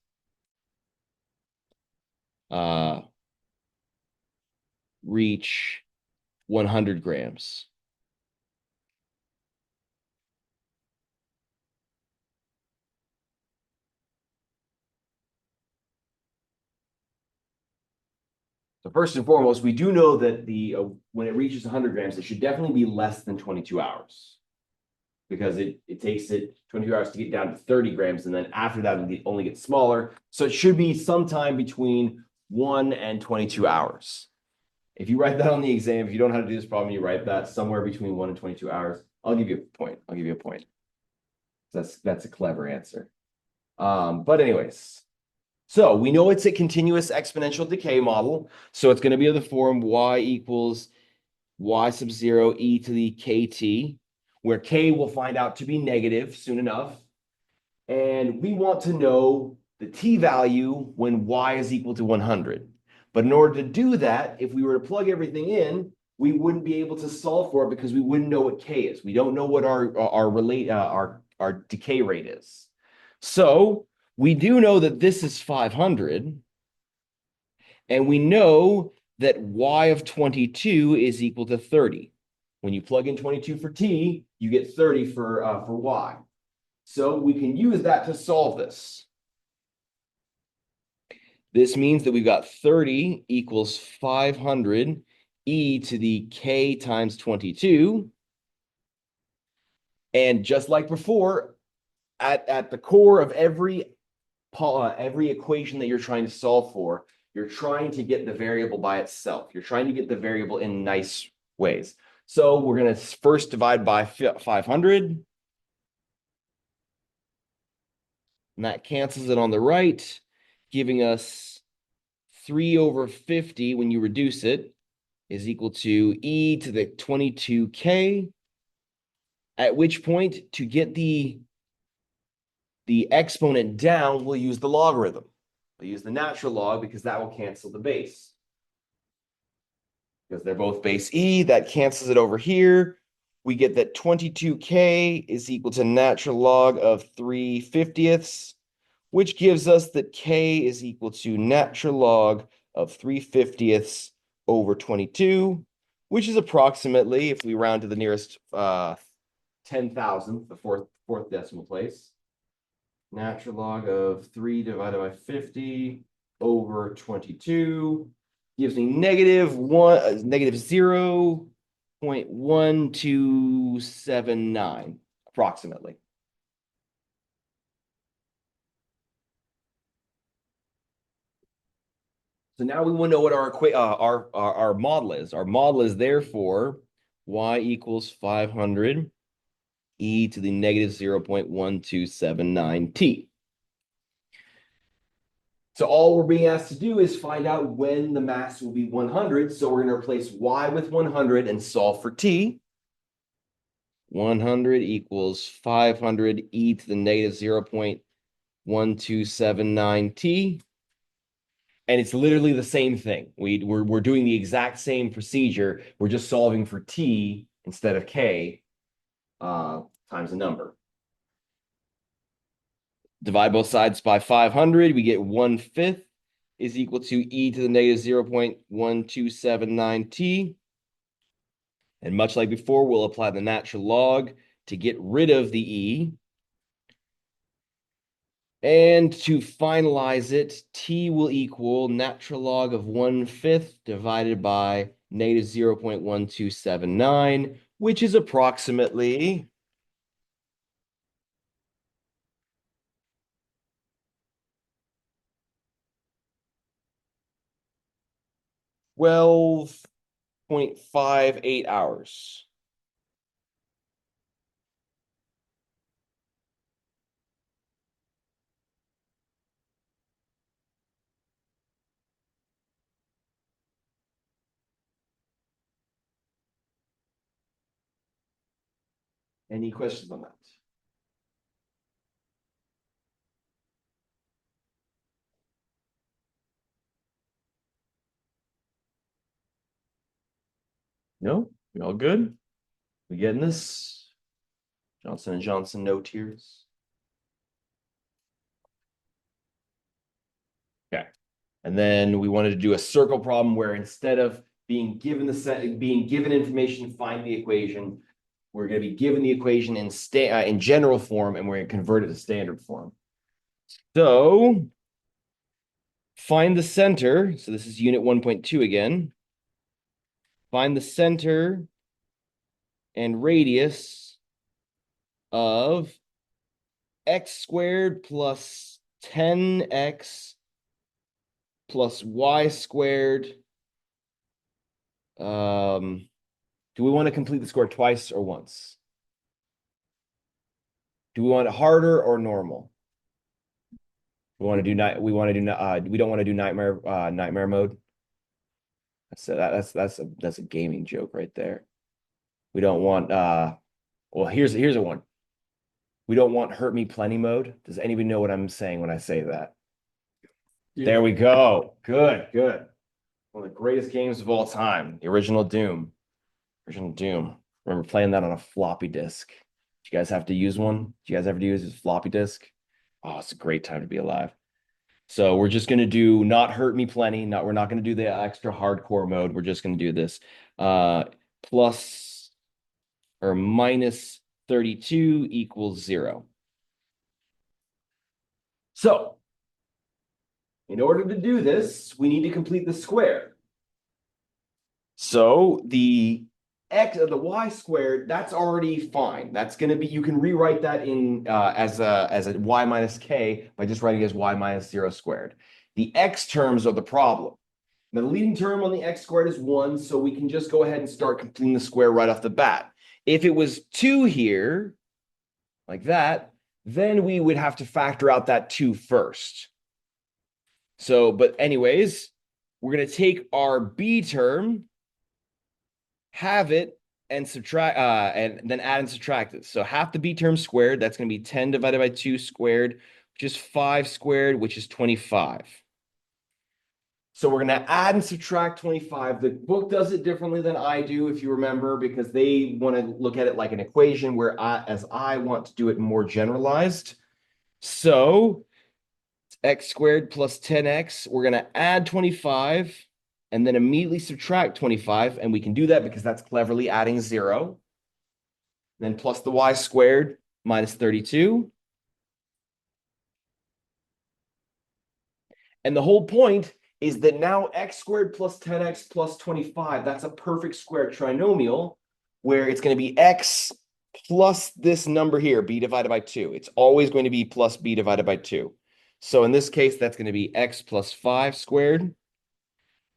reach 100 grams? So first and foremost, we do know that the when it reaches 100 grams, it should definitely be less than 22 hours because it takes it 22 hours to get down to 30 grams. And then after that, it only gets smaller. So it should be sometime between 1 and 22 hours. If you write that on the exam, if you don't know how to do this problem, you write that somewhere between 1 and 22 hours. I'll give you a point. I'll give you a point. That's a clever answer. But anyways, so we know it's a continuous exponential decay model. So it's going to be of the form y equals y sub 0 e to the kt, where k will find out to be negative soon enough. And we want to know the t value when y is equal to 100. But in order to do that, if we were to plug everything in, we wouldn't be able to solve for it because we wouldn't know what k is. We don't know what our decay rate is. So we do know that this is 500. And we know that y of 22 is equal to 30. When you plug in 22 for t, you get 30 for y. So we can use that to solve this. This means that we've got 30 equals 500 e to the k times 22. And just like before, at the core of every equation that you're trying to solve for, you're trying to get the variable by itself. You're trying to get the variable in nice ways. So we're going to first divide by 500. And that cancels it on the right, giving us 3 over 50 when you reduce it is equal to e to the 22k, at which point to get the exponent down, we'll use the logarithm. We'll use the natural log because that will cancel the base. Because they're both base e, that cancels it over here. We get that 22k is equal to natural log of 3/50, which gives us that k is equal to natural log of 3/50 over 22, which is approximately, if we round to the nearest 10,000th, the fourth decimal place, natural log of 3 divided by 50 over 22 gives me negative 0.1279 approximately. So now we want to know what our model is. Our model is therefore y equals 500 e to the negative 0.1279 t. So all we're being asked to do is find out when the mass will be 100. So we're going to replace y with 100 and solve for t. 100 equals 500 e to the negative 0.1279t. And it's literally the same thing. We're doing the exact same procedure. We're just solving for t instead of k times the number. Divide both sides by 500. We get 1/5 is equal to e to the negative 0.1279t. And much like before, we'll apply the natural log to get rid of the e. And to finalize it, t will equal natural log of 1/5 divided by negative 0.1279, which is approximately 12.58 hours. Any questions on that? No? We all good? We getting this? Johnson & Johnson, no tears. Okay. And then we wanted to do a circle problem where instead of being given information, find the equation, we're going to be given the equation in general form, and we're going to convert it to standard form. So find the center. So this is unit 1.2 again. Find the center and radius of x squared plus 10x plus y squared. Do we want to complete the square twice or once? Do we want it harder or normal? We want to do we don't want to do nightmare mode. That's a gaming joke right there. We don't want well, here's a one. We don't want hurt me plenty mode. Does anybody know what I'm saying when I say that? Yeah. There we go. Good. One of the greatest games of all time, the original Doom. Remember playing that on a floppy disk. Did you guys have to use one? Did you guys ever use a floppy disk? Oh, it's a great time to be alive. So we're just going to do not hurt me plenty. We're not going to do the extra hardcore mode. We're just going to do this. Plus or minus 32 equals 0. So in order to do this, we need to complete the square. So the x of the y squared, that's already fine. That's going to be, you can rewrite that in as a y minus k by just writing it as y minus 0 squared. The x terms are the problem. Now, the leading term on the x squared is 1, so we can just go ahead and start completing the square right off the bat. If it was 2 here, like that, then we would have to factor out that 2 first. So, but anyways, we're going to take our b term, have it, and subtract, and then add and subtract it. So half the b term squared, that's going to be 10 divided by 2 squared, which is 5 squared, which is 25. So we're going to add and subtract 25. The book does it differently than I do, if you remember, because they want to look at it like an equation, where I want to do it more generalized. So x squared plus 10x, we're going to add 25 and then immediately subtract 25. And we can do that because that's cleverly adding 0. Then plus the y squared minus 32. And the whole point is that now x squared plus 10x plus 25, that's a perfect square trinomial where it's going to be x plus this number here, b divided by 2. It's always going to be plus b divided by 2. So in this case, that's going to be x plus 5 squared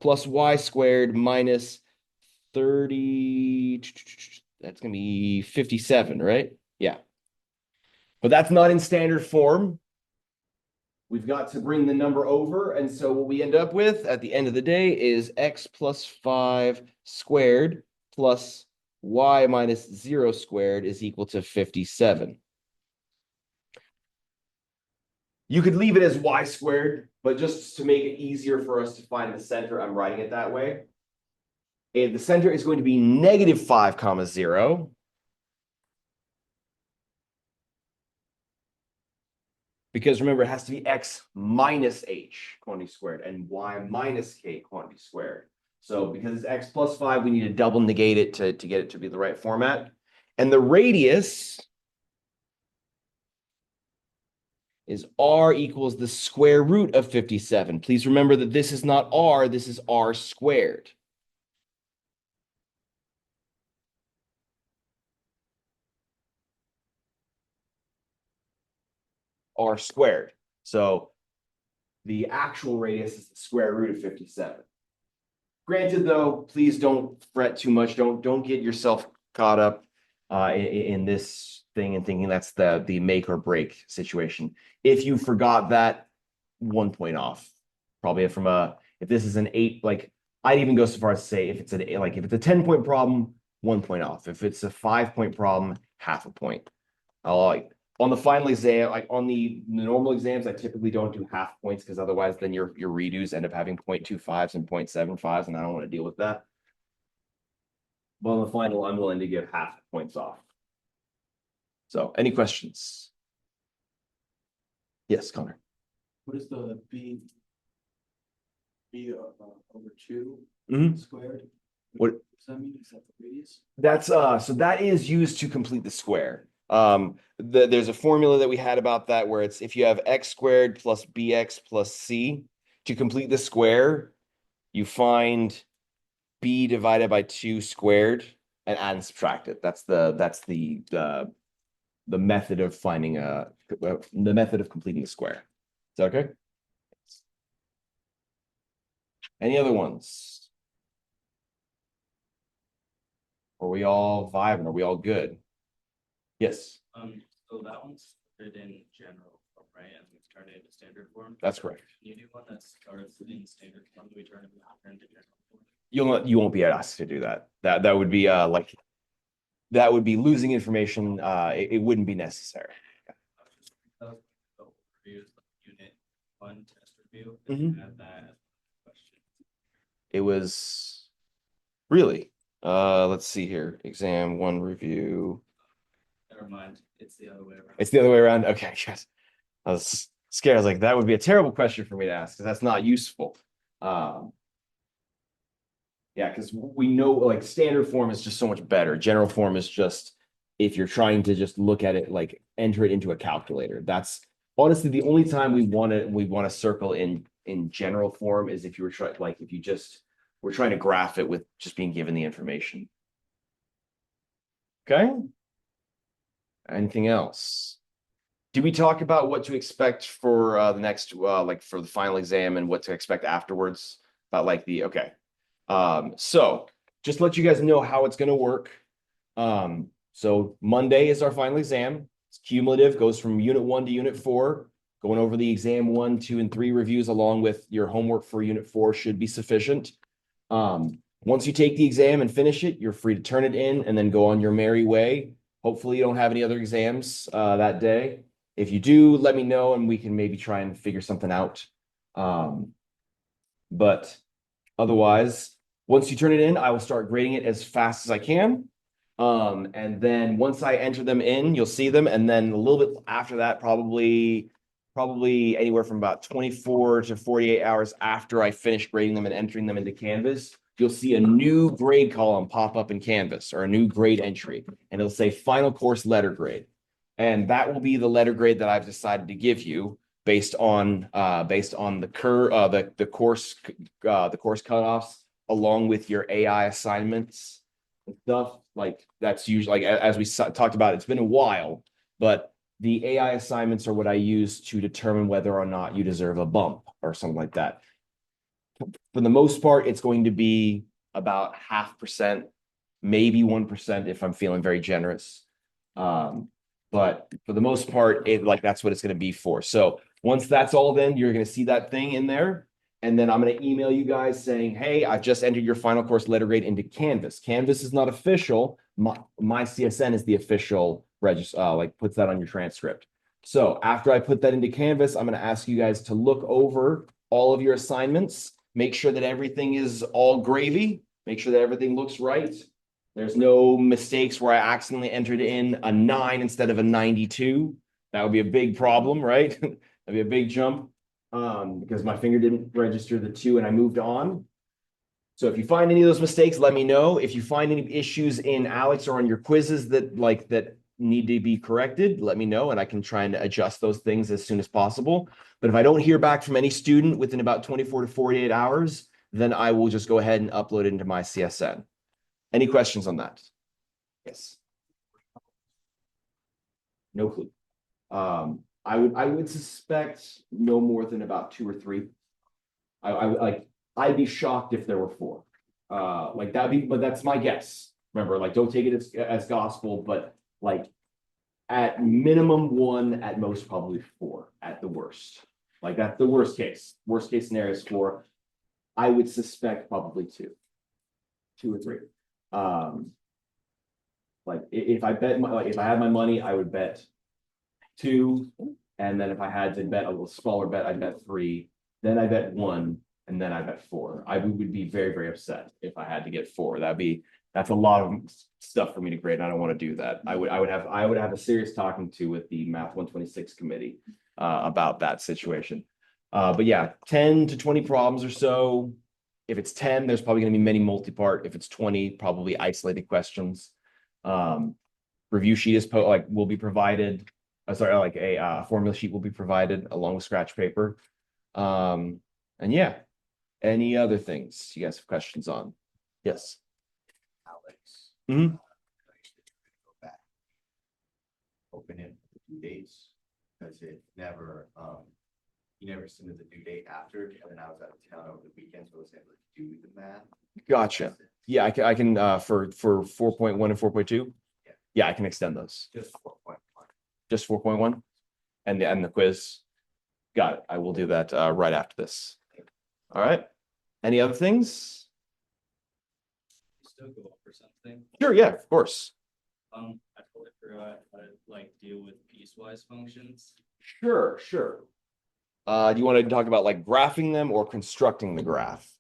plus y squared minus 30. That's going to be 57, right? Yeah. But that's not in standard form. We've got to bring the number over. And so what we end up with at the end of the day is x plus 5 squared plus y minus 0 squared is equal to 57. You could leave it as y squared, but just to make it easier for us to find the center, I'm writing it that way. And the center is going to be negative 5 comma 0. Because remember, it has to be x minus h quantity squared and y minus k quantity squared. So because it's x plus 5, we need to double negate it to get it to be the right format. And the radius is r equals the square root of 57. Please remember that this is not r, this is r squared. R squared. So the actual radius is the square root of 57. Granted, though, please don't fret too much. Don't get yourself caught up in this thing and thinking that's the make or break situation. If you forgot that, 1 point off. Probably from if this is an 8, like I'd even go so far as to say if it's if it's a 10-point problem, 1 point off. If it's a 5-point problem, half a point. On the final exam, like on the normal exams, I typically don't do half points because otherwise then your redos end up having 0.25s and 0.75s, and I don't want to deal with that. But on the final, I'm willing to give half points off. So any questions? Yes, Connor. What is the b over 2 Mhm. squared? What does that mean? Is that the radius? That's so that is used to complete the square. There's a formula that we had about that where it's if you have x squared plus bx plus c to complete the square, you find b divided by 2 squared and add and subtract it. That's the method of finding the method of completing the square. Is that okay? Any other ones? Are we all vibing? Are we all good? Yes, So that one's put in general form, right? And we've turned it into standard form. that's correct. Can you do one that starts in standard form, we turn it into general form? You won't be asked to do that. That would be that would be losing information. It wouldn't be necessary. Reviews unit 1 test review. Mhm. Have that as a question. It was really let's see here. Exam 1 review. Never mind, it's the other way around. It's the other way around. Okay, yes. I was scared. I was like, that would be a terrible question for me to ask because that's not useful. Yeah, because we know like standard form is just so much better. General form is just if you're trying to just look at it, like enter it into a calculator. That's honestly the only time we want to circle in general form is if you were trying if you just were trying to graph it with just being given the information. Okay. Anything else? Did we talk about what to expect for the next for the final exam and what to expect afterwards? About okay. So just let you guys know how it's going to work. So Monday is our final exam. It's cumulative, goes from unit 1 to unit 4. Going over the exam 1, 2, and 3 reviews along with your homework for unit 4 should be sufficient. Once you take the exam and finish it, you're free to turn it in and then go on your merry way. Hopefully you don't have any other exams that day. If you do, let me know and we can maybe try and figure something out. But otherwise, once you turn it in, I will start grading it as fast as I can. And then once I enter them in, you'll see them. And then a little bit after that, probably anywhere from about 24 to 48 hours after I finish grading them and entering them into Canvas, you'll see a new grade column pop up in Canvas or a new grade entry. And it'll say final course letter grade. And that will be the letter grade that I've decided to give you based on the course cutoffs along with your AI assignments and stuff. Like that's usually as we talked about, it's been a while, but the AI assignments are what I use to determine whether or not you deserve a bump or something like that. For the most part, it's going to be about 0.5%, maybe 1% if I'm feeling very generous. But for the most part, that's what it's going to be for. So once that's all done, you're going to see that thing in there. And then I'm going to email you guys saying, hey, I've just entered your final course letter grade into Canvas. Canvas is not official. My CSN is the official register, like puts that on your transcript. So after I put that into Canvas, I'm going to ask you guys to look over all of your assignments, make sure that everything is all gravy, make sure that everything looks right. There's no mistakes where I accidentally entered in a 9 instead of a 92. That would be a big problem, right? That'd be a big jump because my finger didn't register the 2 and I moved on. So if you find any of those mistakes, let me know. If you find any issues in Alex or on your quizzes that need to be corrected, let me know and I can try and adjust those things as soon as possible. But if I don't hear back from any student within about 24 to 48 hours, then I will just go ahead and upload it into my CSN. Any questions on that? Yes. No clue. I would suspect no more than about 2 or 3. I'd be shocked if there were 4. Like that'd be, but that's my guess. Remember, like don't take it as gospel, but like at minimum 1, at most probably 4 at the worst. Like that's the worst case. Worst case scenario is 4. I would suspect probably 2 or 3. Like if I bet if I had my money, I would bet 2, and then if I had to bet a little smaller bet, I'd bet 3. Then I bet 1, and then I bet 4. I would be very, very upset if I had to get 4. That's a lot of stuff for me to grade. I don't want to do that. I would have a serious talking to with the Math 126 committee about that situation. But yeah, 10 to 20 problems or so. If it's 10, there's probably going to be many multi-part. If it's 20, probably isolated questions. Review sheet is will be provided. Sorry, like a formula sheet will be provided along with scratch paper. And yeah, any other things you guys have questions on? Yes. Alex. Mhm. Go back. Open it for the due dates, because it never, he never submitted the due date after, and then I was out of town over the weekend, so I was able to do the math. Gotcha. Yeah, I can for 4.1 and 4.2. Yeah. Yeah, I can extend those. Just 4.1. Just 4.1 and the quiz. Got it. I will do that right after this. All right. Any other things? Still go over something. Sure. Yeah, of course. I totally forgot how to like deal with piecewise functions. Sure. Do you want to talk about like graphing them or constructing the graph?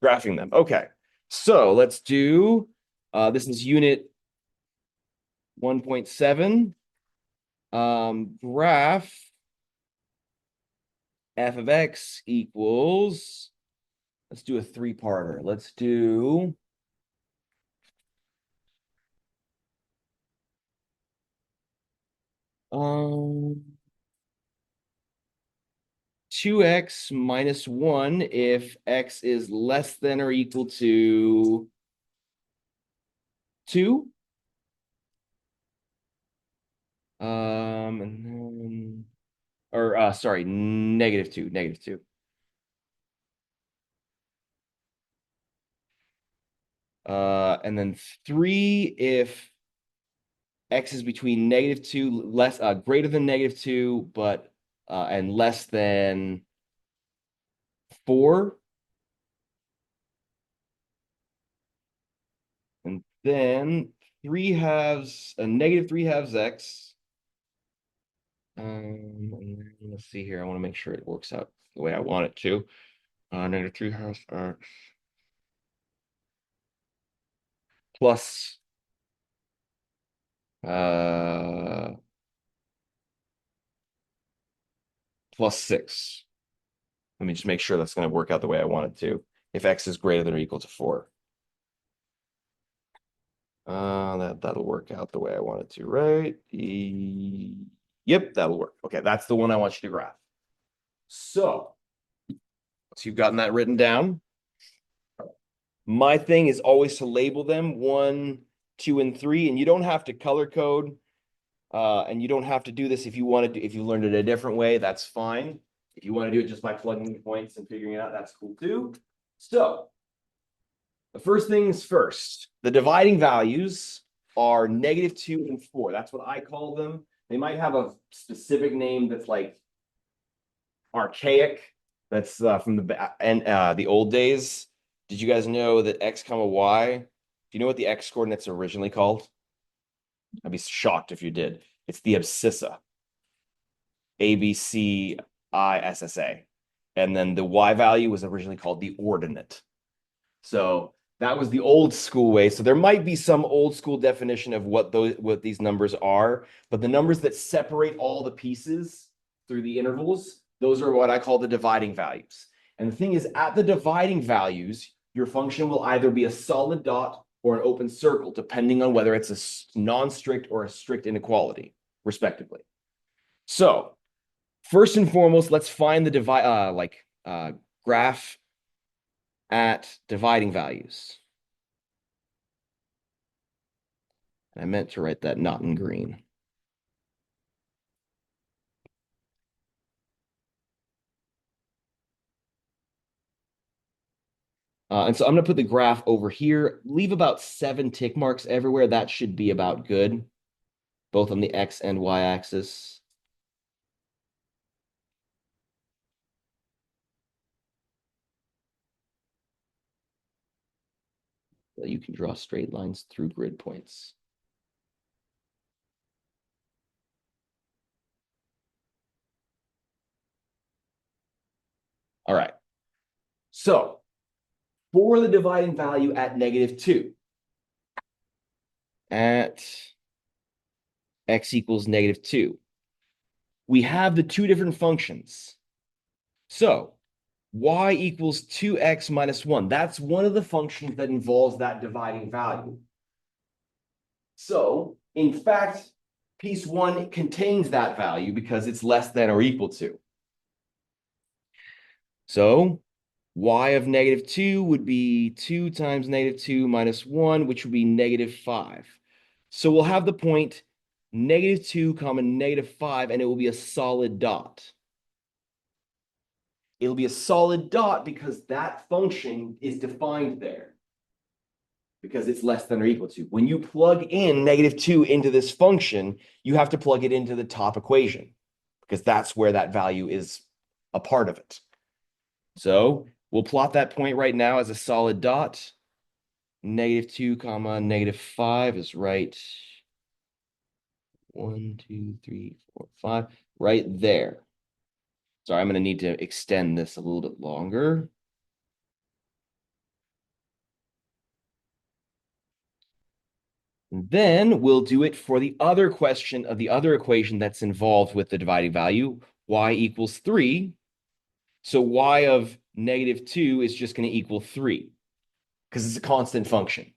Graphing them. Okay. So let's do, this is unit 1.7. Graph f of x equals, let's do a 3-parter. Let's do um 2x minus 1 if x is less than or equal to 2. And then, or sorry, -2. And then 3 if x is between -2, less greater than -2, but and less than 4. And then 3 halves, a -3 halves x. And then let's see here. I want to make sure it works out the way I want it to. -3 halves x plus plus 6. Let me just make sure that's going to work out the way I want it to. If x is greater than or equal to 4. That'll work out the way I want it to, right? Yep, that'll work. Okay, that's the one I want you to graph. So you've gotten that written down. My thing is always to label them 1, 2, and 3, and you don't have to color code. And you don't have to do this if you want to do, if you learned it a different way, that's fine. If you want to do it just by plugging the points and figuring it out, that's cool too. So the first things first, the dividing values are -2 and 4. That's what I call them. They might have a specific name that's like archaic. That's from the old days. Did you guys know that x comma y? Do you know what the x coordinates are originally called? I'd be shocked if you did. It's the abscissa. ABCISSA. And then the y value was originally called the ordinate. So that was the old school way. So there might be some old school definition of what these numbers are, but the numbers that separate all the pieces through the intervals, those are what I call the dividing values. And the thing is, at the dividing values, your function will either be a solid dot or an open circle, depending on whether it's a non-strict or a strict inequality, respectively. So first and foremost, let's find the graph at dividing values. I meant to write that not in green. And so I'm going to put the graph over here, leave about 7 tick marks everywhere. That should be about good, both on the X and Y axis. You can draw straight lines through grid points. All right. So for the dividing value at -2, at x equals -2, we have the two different functions. So y equals 2x minus 1. That's one of the functions that involves that dividing value. So, in fact, piece 1 contains that value because it's less than or equal to. So, y of -2 would be 2 times -2 minus 1, which would be -5. So we'll have the point -2 comma -5, and it will be a solid dot. It'll be a solid dot because that function is defined there, because it's less than or equal to. When you plug in -2 into this function, you have to plug it into the top equation because that's where that value is a part of it. So we'll plot that point right now as a solid dot. -2 comma -5 is right. 1, 2, 3, 4, 5, right there. Sorry, I'm going to need to extend this a little bit longer. Then we'll do it for the other question of the other equation that's involved with the dividing value, y equals 3. So y of -2 is just going to equal 3 because it's a constant function.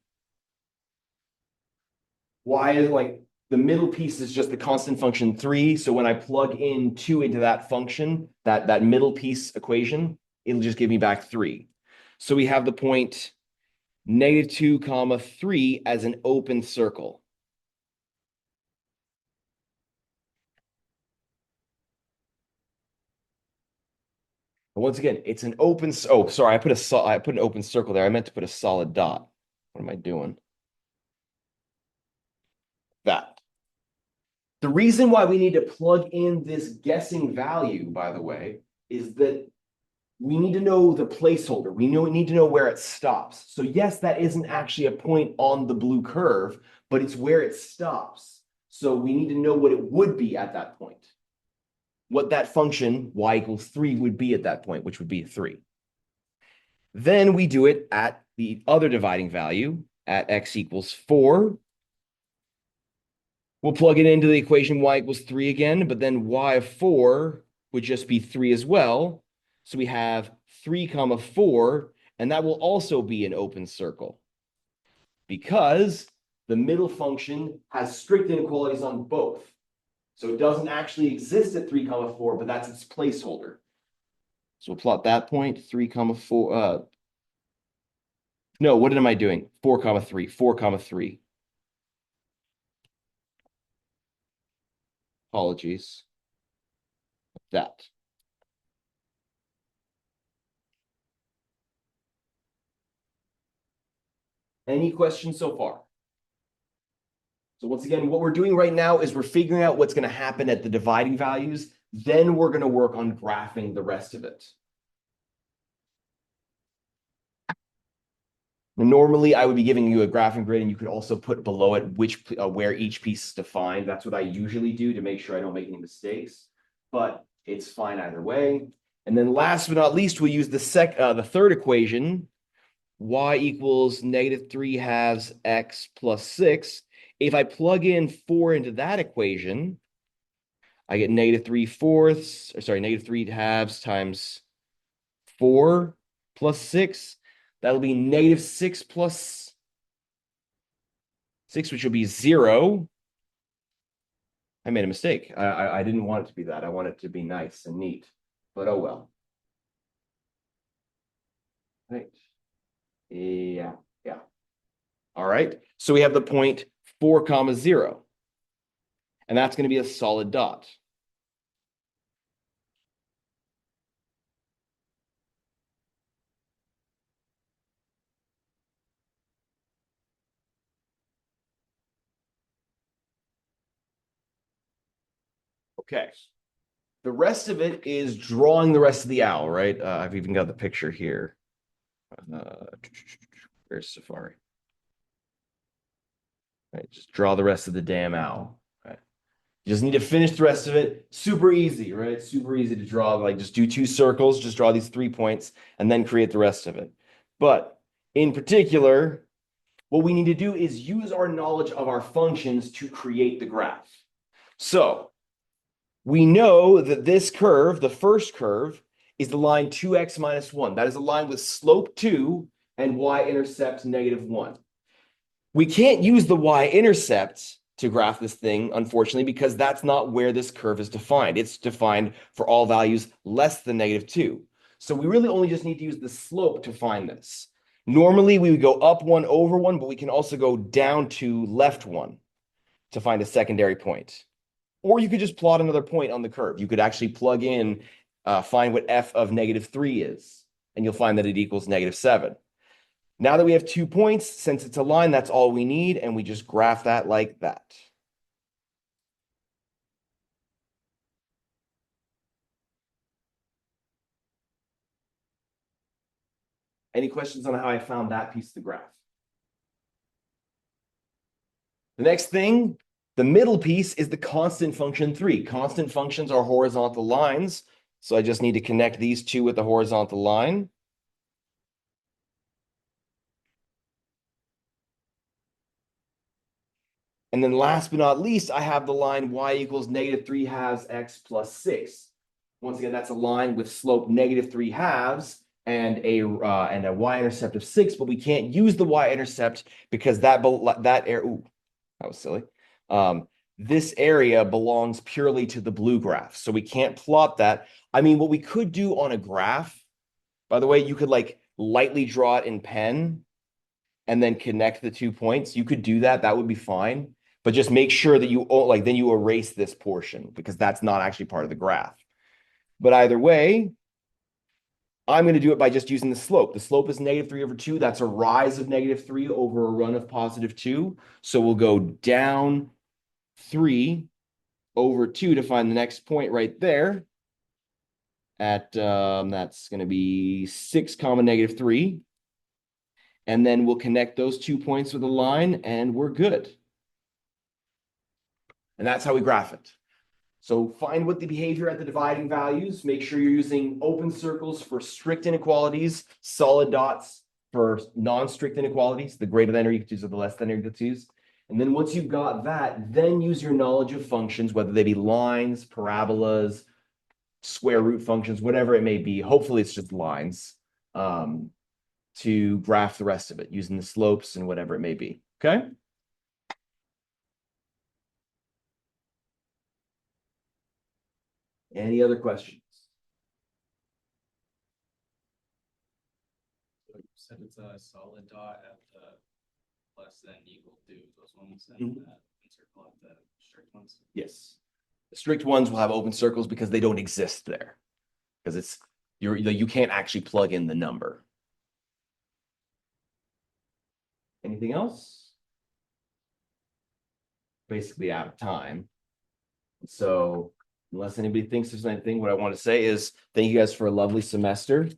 Y is like the middle piece is just the constant function 3. So when I plug in 2 into that function, that middle piece equation, it'll just give me back 3. So we have the point -2 comma 3 as an open circle. But once again, it's an open. Oh, sorry, I put an open circle there. I meant to put a solid dot. What am I doing? That. The reason why we need to plug in this guessing value, by the way, is that we need to know the placeholder. We need to know where it stops. So yes, that isn't actually a point on the blue curve, but it's where it stops. So we need to know what it would be at that point. What that function, y equals 3, would be at that point, which would be 3. Then we do it at the other dividing value, at x equals 4. We'll plug it into the equation y equals 3 again, but then y of 4 would just be 3 as well. So we have 3 comma 4, and that will also be an open circle because the middle function has strict inequalities on both. So it doesn't actually exist at 3 comma 4, but that's its placeholder. So we'll plot that point, 3 comma 4. No, what am I doing? 4 comma 3, 4 comma 3. Apologies. That. Any questions so far? So once again, what we're doing right now is we're figuring out what's going to happen at the dividing values. Then we're going to work on graphing the rest of it. Normally, I would be giving you a graphing grid, and you could also put below it where each piece is defined. That's what I usually do to make sure I don't make any mistakes, but it's fine either way. And then last but not least, we'll use the third equation, y equals -3/2 x plus 6. If I plug in 4 into that equation, I get -3/4, or sorry, -3/2 times 4 plus 6. That'll be -6 plus 6, which will be 0. I made a mistake. I didn't want it to be that. I want it to be nice and neat, but oh well. Right. Yeah. All right. So we have the point 4, 0. And that's going to be a solid dot. Okay. The rest of it is drawing the rest of the owl, right? I've even got the picture here. Where's Safari? Right, just draw the rest of the damn owl. Right. You just need to finish the rest of it. Super easy, right? Super easy to draw. Like just do 2 circles, just draw these 3 points, and then create the rest of it. But in particular, what we need to do is use our knowledge of our functions to create the graph. So we know that this curve, the first curve, is the line 2x minus 1. That is a line with slope 2 and y-intercept -1. We can't use the y-intercept to graph this thing, unfortunately, because that's not where this curve is defined. It's defined for all values less than -2. So we really only just need to use the slope to find this. Normally, we would go up 1 over 1, but we can also go down to left 1 to find a secondary point. Or you could just plot another point on the curve. You could actually plug in, find what f of -3 is, and you'll find that it equals -7. Now that we have 2 points, since it's a line, that's all we need, and we just graph that like that. Any questions on how I found that piece of the graph? The next thing, the middle piece, is the constant function 3. Constant functions are horizontal lines, so I just need to connect these two with the horizontal line. And then last but not least, I have the line y equals -3/2 x plus 6. Once again, that's a line with slope -3/2 and a y-intercept of 6, but we can't use the y-intercept because that was silly. This area belongs purely to the blue graph, so we can't plot that. I mean, what we could do on a graph, by the way, you could like lightly draw it in pen and then connect the 2 points. You could do that. That would be fine. But just make sure that then you erase this portion because that's not actually part of the graph. But either way, I'm going to do it by just using the slope. The slope is -3 over 2. That's a rise of -3 over a run of +2. So we'll go down 3 over 2 to find the next point right there. At that's going to be 6, -3. And then we'll connect those 2 points with a line, and we're good. And that's how we graph it. So find what the behavior at the dividing values. Make sure you're using open circles for strict inequalities, solid dots for non-strict inequalities, the greater than or equal to or the less than or equal to. And then once you've got that, then use your knowledge of functions, whether they be lines, parabolas, square root functions, whatever it may be. Hopefully it's just lines, to graph the rest of it using the slopes and whatever it may be. Okay? Any other questions? So you said it's a solid dot at the less than equal to those ones and Mhm. that encircle at the strict ones. Yes. The strict ones will have open circles because they don't exist there. Because you can't actually plug in the number. Anything else? Basically out of time. So unless anybody thinks there's anything, what I want to say is thank you guys for a lovely semester.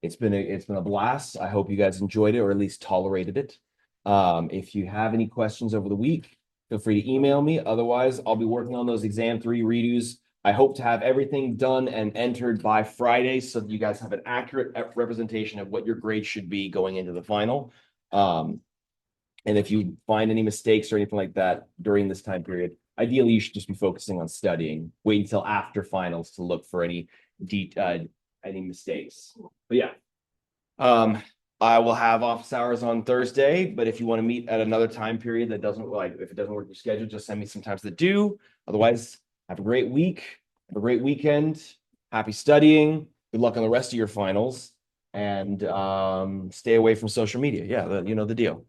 It's been a blast. I hope you guys enjoyed it or at least tolerated it. If you have any questions over the week, feel free to email me. Otherwise, I'll be working on those exam 3 redos. I hope to have everything done and entered by Friday so that you guys have an accurate representation of what your grade should be going into the final. And if you find any mistakes or anything like that during this time period, ideally you should just be focusing on studying. Wait until after finals to look for any mistakes. But yeah. I will have office hours on Thursday, but if you want to meet at another time period that doesn't if it doesn't work your schedule, just send me some times that do. Otherwise, have a great week, have a great weekend, happy studying, good luck on the rest of your finals, and stay away from social media. Yeah, you know the deal.